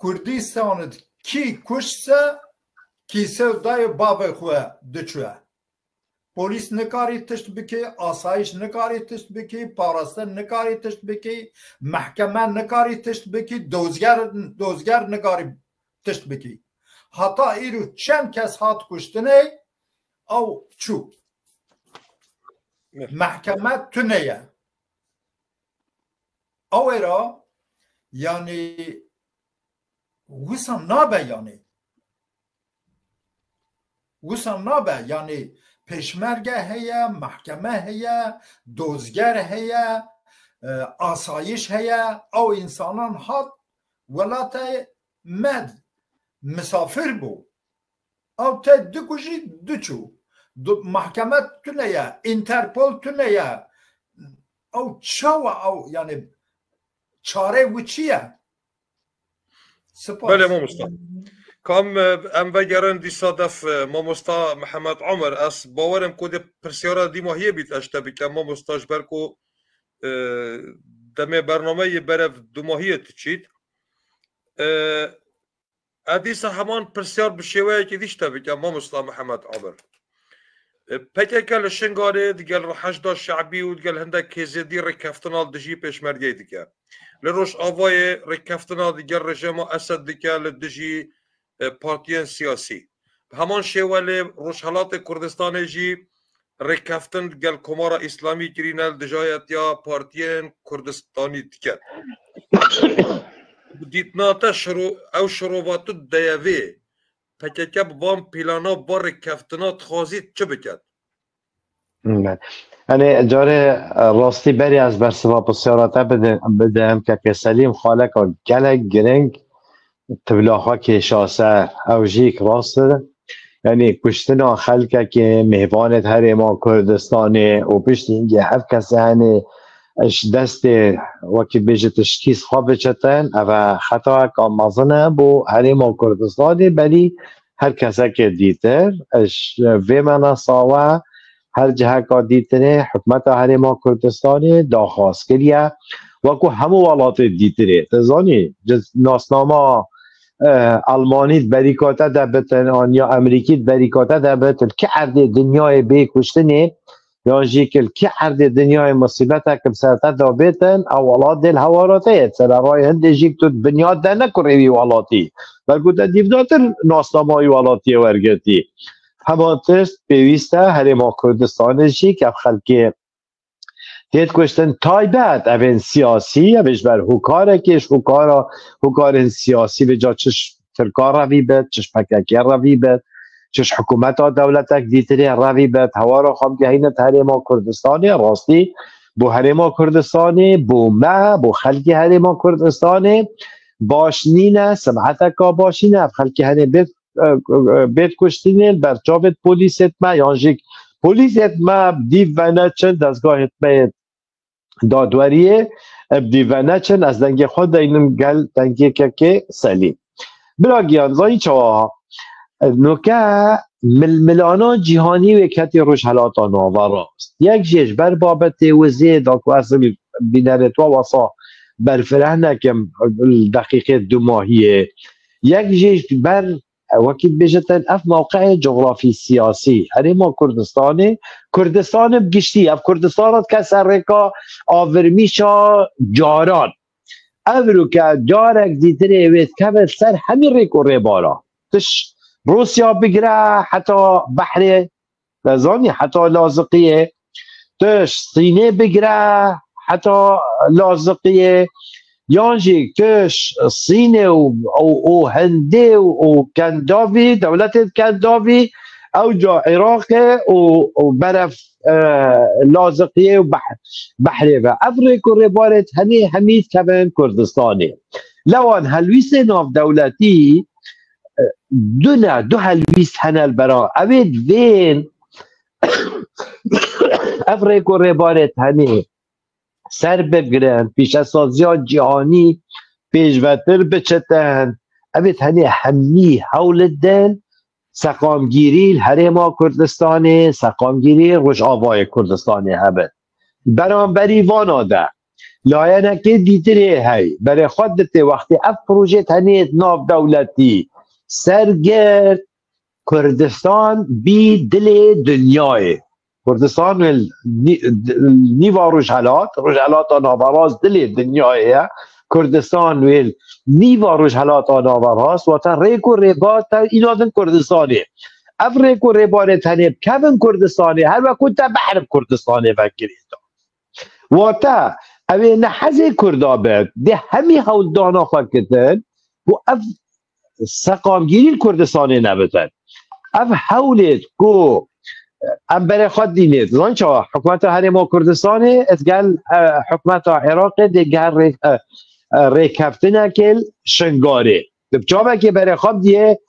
S4: کردستان کی کشسه کیسه دای باب خواه دچوه پولیس نکاری تشت بکی آسایش نکاری تشت بکی پاراستن نکاری تشت بکی محکمه نکاری تشت بکی دوزگر نکاری تشت بکی حتی ایرو چند کس هات کشتنه او چو محکمه تنه او ایرا یعنی وسان نابه یعنی پشمرگه هیا محکمه هیا دوزگر هیا آسایش هیا او انسانان هات ولات مد مسافر بو او تا دکوشی دچو محکمه تنیا انترپول تنیا او چاو او یعنی چاره و چیه
S1: بله مصطفى كم ام وجرن دي صادف ماموستا محمد عمر اس باورم كود برسيارة دي ماهية بيت اشتبه كم ماموستاش بركو دمي برنامه برف دو ماهية تشيد اديسا همان برسيار بشيوية كديش تبه كم ماموستا محمد عمر پکه لشنگاره دیگه رحشد شعبی و دیگه هندک کزیدی رکفتنال دجی پیشمرگی دیگه لروش آوای رکفتنال دیگه رژیم اسد دیگه لدجی پارتیان سیاسی همان شواله روشحالات کردستان جی رکفتن دیگه کمار اسلامی کرینال دجایت یا پارتیان کردستانی دیگه دیتناتا شروعات دیوی پکه بام پیلانا با رکفتنات خوازید چه بکد؟
S2: أنا جاري راستي بري از برسوا بسيارات بدهم كسليم خالك جلك جرنج تبلاخا که شاسه او جیک راسته یعنی کشتنا خلقه که مهوانت هر ما کردستانه و پشت اینگه هر کسی هنه اش دست وکی بیجه تشکیز خواب چتن او خطا کامازنه بو هر ما کردستانه بلی هر کسی که دیتر اش وی منا ساوه هر جهه که دیتره حکمت هر ما کردستانه داخواست کریه وکو همو ولات دیتره تزانی ناسنامه آلمانیت بریکاته دبتن یا امریکیت بریکاته دبتن که عرض دنیای بی کشتنه یا جیکل که عرض دنیای مصیبت کم سرطه دابتن اولاد دل هواراته سر رای هنده جیک تو بنیاد ده نکره والاتی بلکو ده دیفداتر ناسنامای والاتی ورگتی همان تست پیوسته هر ما کردستان جیک اف خلقی هیت کشتن تایبت اوین سیاسی اوش بر حکاره کش حکار سیاسی به جا چش ترکار روی بد چش پککر روی بد چش حکومت ها دولتک دیتری روی بد هوا را خواهم که هینت هرما کردستانی راستی بو هرما کردستانی بو خلقی هرما کردستانی باشنینه سمعتکا باشینه خلقی هنه بید کشتینه برچاوت پولیست ما یانجیک پولیست ما دیو و نچن دستگاه حتمه دادوریه دیو و نچن از دنگ خود اینم گل دنگی که سلیم برا گیانزایی چواها نوکه ملانا جیهانی و کتی روش حلاتا ناوراست یک جیش بر بابت وزید داکو اصلا بینرتوا واسا برفره نکم دقیقه 2 ماهیه یک جیش بر وكيل بيجتن اف موقع جغرافي سياسي هرما كردستان بگشتي اف كردستان كسر ركا آورميشا جاران افرو که جارك ديتري ويت كبت سر همين ريكو ريبارا تش روسيا بگره حتى بحر لازاني حتى لازقية تش صيني بگره حتى لازقية یانجی کش صینه و هنده و کنداوی دولت کنداوی او جا عراق و برف لازقیه و بحره و افریق و ربارت هنی همید کبن کردستانی لوان هلویس ناف دولتی دو هلویس هنل برا اوید وین افریق و ربارت هنی سر بگرن پیش از سازیات جهانی پیشوتر بچتن اوید هنی همی حول دل سقامگیری هرما کردستانی سقامگیری روش آوای کردستانی هبه برانبری واناده لاینه که دیتره هی برای خودت وقتی اف پروژه هنیت ناف دولتی سرگرد کردستان بی دل دنیای کردستان نیوا روشحلات آناوراز دل دنیایه کردستان ویل نیوا روشحلات آناوراز و تا ریک و ریبات اینا دن کردستانی اف ریک و ریبات تنیب کبن کردستانی هر وقت تا بحر کردستانی وکریتا و تا اوی نحزه کردابت ده همی حول دانا خواه کتن و اف سقامگیری کردستانی نبتن اف حولت کو ام برای خود دینید زانچه حکومت هرما کردستانی اتگل حکومت عراق دیگر ریکفتن اکل شنگاره بچه که برای خود دیه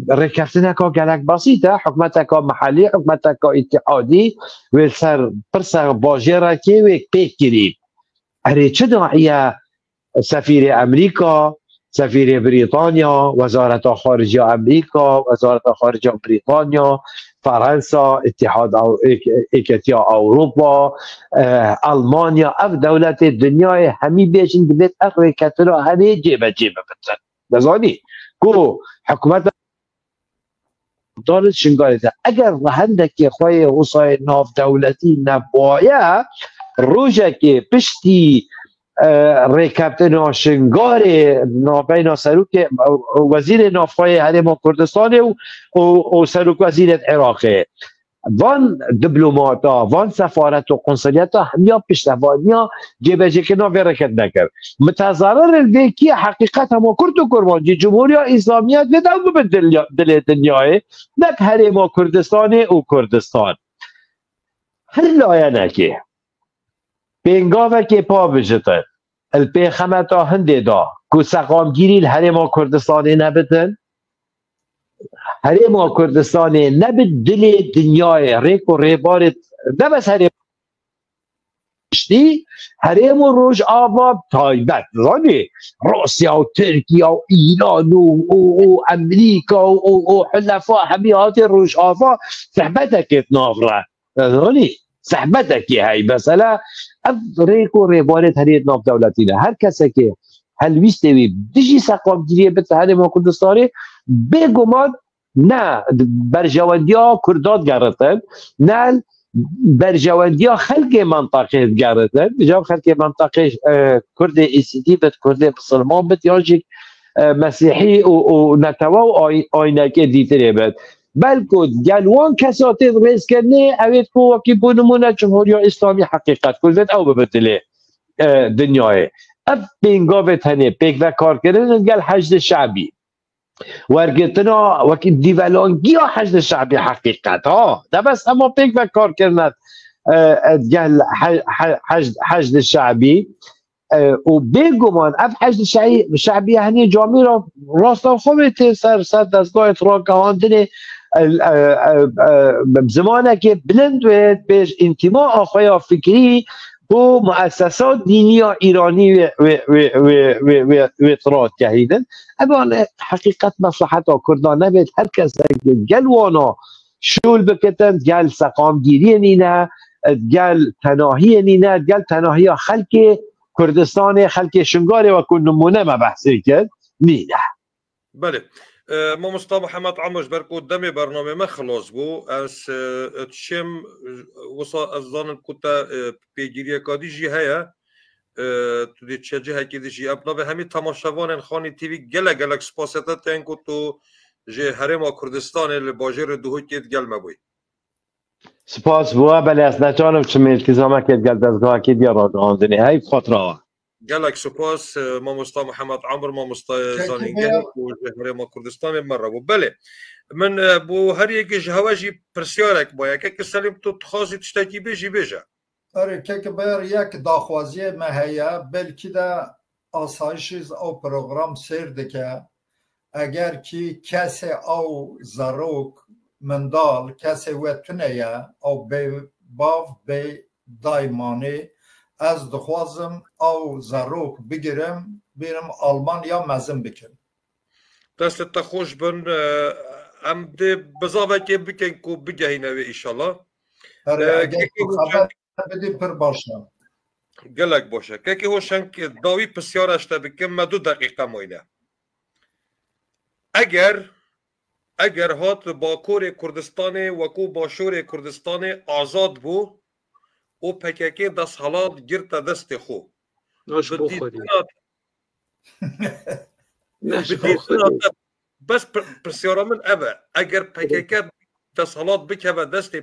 S2: ریکفتن اکا گلک بسیطه حکومت اکا محلی حکومت اکا اتحادی و سر پرس باجه را که و پیک گرید اره چه داعیه سفیر امریکا سفیر بریتانیا وزارت خارجه امریکا وزارت خارجه بریتانیا فرانسا اتحاد ایکتیا اروپا المانیا اف دولت دنیای همی بیشن دبیت افریکتنا همی جیبه بتن بزانی کو حکومت دارد شنگاریده اگر رهنده که خواهی غصای ناف دولتی نبایه روژه که پشتی ریکپتن شنگار نابین سروک وزیر نافای هرما کردستان و سروک وزیر عراقه وان دیپلماتا وان سفارت و قنصلیتا همیا پشتوانیا جبهه که ناوی رکت نکرد متضرر الویکی حقیقت همه کرد و کرمانجی جمهوری اسلامیت و دو به دل دنیای نک هرما کردستان و کردستان هر لایەنێکی پێنگاوێکی پا بژتن الپێخەمەتا هەندێدا کو سەقامگیری هەرێما کوردستانی نەبتن هەرێما کوردستانی نەبت دلێ دنیای ڕێک و ڕێبارت نەبەس هەرێ شتی هەرێم و ڕۆژ ئاوا تایبەت زانێ رووسیا و ترکیا و ئیران و ئەمریکا و حلەفا هەمی هاتی ڕۆژ ئاوا سەحبەتێکێت ناڕە زانێ سەحبەتێکی هەی بەسەلا ئەف ڕێک و ڕێبارێت هەرێت ناو دەولەتینە هەر کەسێکێ هەلویستێوی دژی سەقامگیریە بتە هەرێما کوردستانی بێگومان نه بەرژەوەندیا کوردات گەڕتن نه برجوندیا خلق منطقه گردن بجام خلق منطقه کرد ایسیدی بد کرد مسلمان بد یا جیک مسیحی و نتوا و آینه که دیتره بد بلکه گلوان کساتی رئیس کنه اوید که وکی بونمونه جمهوری اسلامی حقیقت کردن او ببتله دنیای اف بینگا بتنه پیک و کار کردن گل حشد شعبی ورگتنا وکی دیولانگی ها حشد شعبی حقیقت ها ده بس اما پیک و کار کردن گل حشد شعبی و بگمان اف حشد شعبی هنی جامعه را راستا خوبه سر دستگاه را کهاندنه زمانه که بلند وید بیش انتماع آخوی فکری و مؤسسات دینی ایرانی و اطراعات کهیدن اما حقیقت مصلحت کردان نبید هر کس گل وانا شول بکتن گل سقامگیری نینه گل تناهی نینه گل تناهی خلق کردستان خلق شنگاری و کن نمونه ما بحثی کرد نینه
S1: بله ما مصطفى محمد عمرش بركو قدامي برنامج ما خلاص بو اس تشم وصا الظن كنت بيجري كادي جي هيا تدي تشجع هيك دي جي ابنا به همي تماشاوان خاني تي في گلا گلا سپاستا تن کو تو جي هرم كردستان الباجر دوهكيت گل مبوي
S2: سپاس بو بله از نتونم چه التزامك گل دزگاه کی دی راندنی هی خاطره
S1: قالك سپاس ما مصطفى محمد عمر ما مصطفى زانينجا وهرم كردستان مره بله من بو هر یک جهواجي پرسیارک باید که سلیم تو تخاصی تشتکی بیجی بیجه
S4: آره که بر یک داخوازی مهیا بلکی دا آسایشیز او پروگرام سرده که اگر کی کسی او زروک مندال کسی وطنه یا او به باف به دایمانی از دخوازم او زروک بگیرم بیرم آلمان یا مزم بکن
S1: دست تخوش بن ام ده بزاوه که بکن کو بگهینه و ایشالله
S4: اگر خبر بدی پر باشم
S1: گلک باشه که هوشن که داوی پسیارش تا بکن ما 2 دقیقه موینه اگر هات باکور کردستان وکو باشور کردستان آزاد بو او پککی دست حالات گرت دست خو بس پرسیارا من اوه اگر پککی دست حالات بکه و دست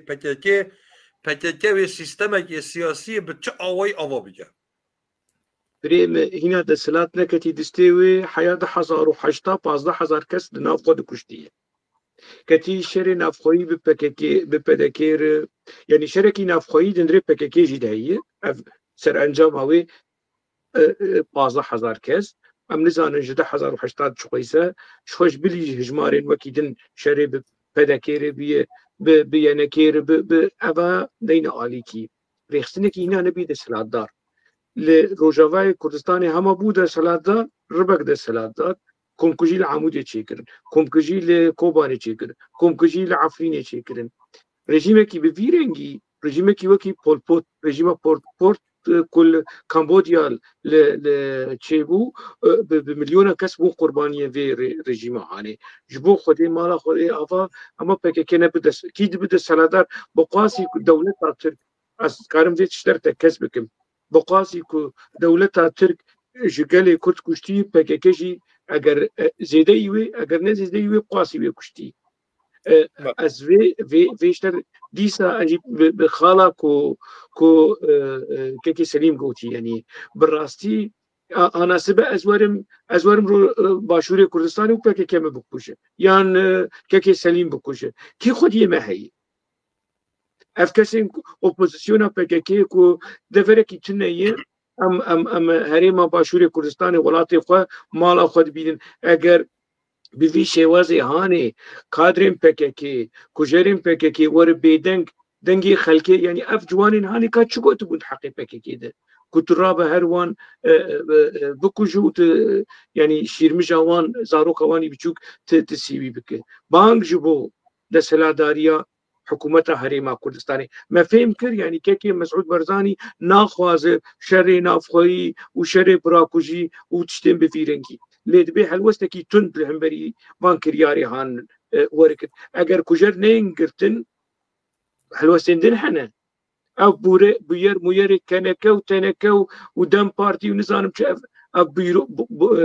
S1: پککی و سیستم سیاسی به چه آوای آوا بگه
S3: بریم هینا دستلات نکتی دستیوی حیات 1015 کس ناف خود کشتیه کتی شر نافخویی به پککی به پدکیر یعنی شرکی نافخویی دندره پککی جداییه سر انجام هاوی 15000 کس ام نزانن جده 1080 شخصه شخص بلی هجمارین وکیدن شر به پدکیر به نکیر به اوا دین عالی کی ریخسنه کی اینا نبی دستلاتدار ل روجاوای کردستان همه بود دستلاتدار ربک دستلاتدار کمکجی لعمودی چی کردن کمکجی لکوبانی چی کردن کمکجی لعفرینی چی کردن رژیمی که به ویرنگی رژیمی که وکی پولپوت رژیم پورت کل کمبودیا ل چی بو به میلیون کس بو قربانی وی رژیم هانی جبو خودی مالا خودی آوا اما پکه نبود کی بده سلادار بقاسی دولت ترک از کارم دیت شتر تکس بکم بقاسی کو دولت ترک جگلی کرد کشتی پکه جی اگر زیده ایوی اگر نه زیده ایوی قاسی وی کشتی از ویشتر دیسا اجی بخالا کو که سلیم گوتی یعنی براستی آناسبه ازوارم رو باشور کردستانی و که کم بکشه یان که سلیم بکشه کی خودی مهی اف کسی اپوزیسیون PKK کو دفره کی چنیه ام هریما باشور کردستان ولات خو مال خود بیدن اگر بوی شوازی هانی کادرین PKK کجرین PKK ور بیدنگ دنگی خلکی یعنی اف جوانین هانی کا چگو تو بود حقی PKK ده كتراب هروان بكوجو يعني شيرمج اوان زارو قواني بچوك تسيوي بك بانك جبو دسلاداريا حكومتها هريما كردستاني ما فهم كر يعني كيكي مسعود برزاني ناخواز شر نافخوي وشر براكوجي وتشتم بفيرنكي ليد بي حلوستكي تند العنبري بانكر ياري هان وركت اگر كوجر نين قرتن حلوستين دين حنا او بوير موير كنكو تنكو ودم بارتي ونظام شاف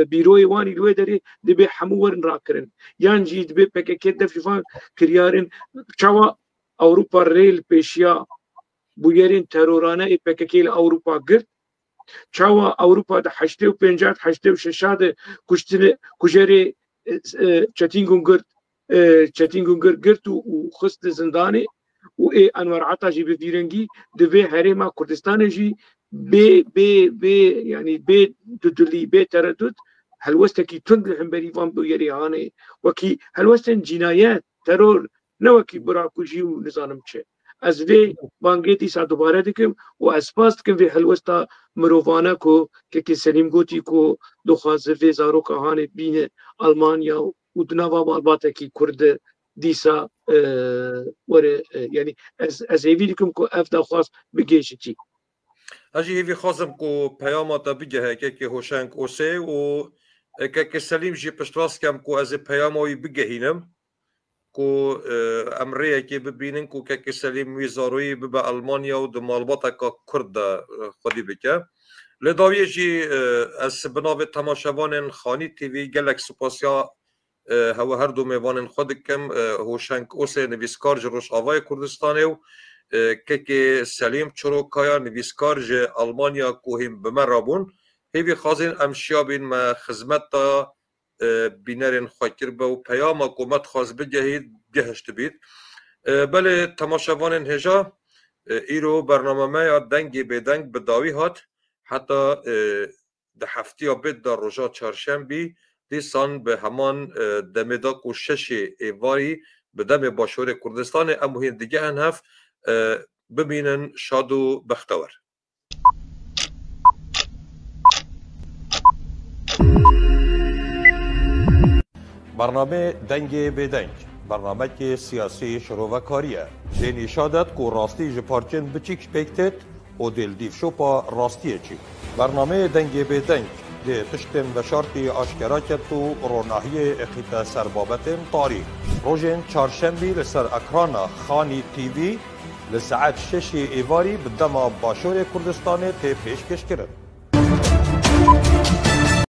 S3: بيروي واني الويدري دبي حمور راكرن يان جيد بي PKK دفشفان كريارن چوا اوروبا ريل بيشيا بويرين ترورانه PKK اوروبا قرد چوا اوروبا ده 85 86 كشتن كجري چتينگون قرد وخست زنداني و انور عطا جي بفيرنجي دبي هريما كردستان جي بي يعني بي تدلي بي تردد هلوستكي تند الحنبري فان بيري هاني وكي هلوستن جنايات ترور نوكي براكوجي ونظام تشي از في بانجيتي سا دوباره دكم و اسپاست كم في هلوستا مروفانا كو كي سليم گوتي كو دخواز في زاروكا هاني بين المانيا ودناوا بالباتكي كرد دیسا وره يعني از ایویدکم کو افدا خواست بگیشتی
S1: اجی هیوی خواستم کو پیاماتا بگه که هوشنگ اوسه و که سلیم جی پشتواس کم کو از پیاموی بگهینم کو امریه که ببینن کو که سلیم ویزاروی به آلمانیا و دمالباتا که کرد خودی بکه لداویه جی از بناو تماشاوان خانی تیوی گلک سپاسیا هوا هر دو میوان خود کم هوشنگ اوسه نویسکار جروش آوای کردستانه و که سلیم چروکایا نویسکار ج آلمانیا کوهیم بمن رابون هیوی خازین امشیابین ما خدمت تا بینرین خاکر به و پیام حکومت خواست بگهید گهشت بید بله تماشاوان هجا ایرو برنامه ما دنگی به دنگ بداوی هات حتی ده هفته یا بید در روژا چهارشنبه دیسان به همان دمداک و شش ایواری به دم باشور کردستان اموهین دیگه هنف ببینن شاد و بختور برنامه دنگ به دنگ برنامه که سیاسی شروع و کاریه دینی شادت که راستی جپارچن بچیک پیکتت و دل دیف شوپا راستیه چی برنامه دنگ به دنگ ده تشتم بشارتی آشکرا کرد و روناهی اخیت سربابت تاریخ روژن چهارشنبه لسر اکران خانی تیوی لساعت 6 ایواری بدم باشور کردستان تی پیش کش کرد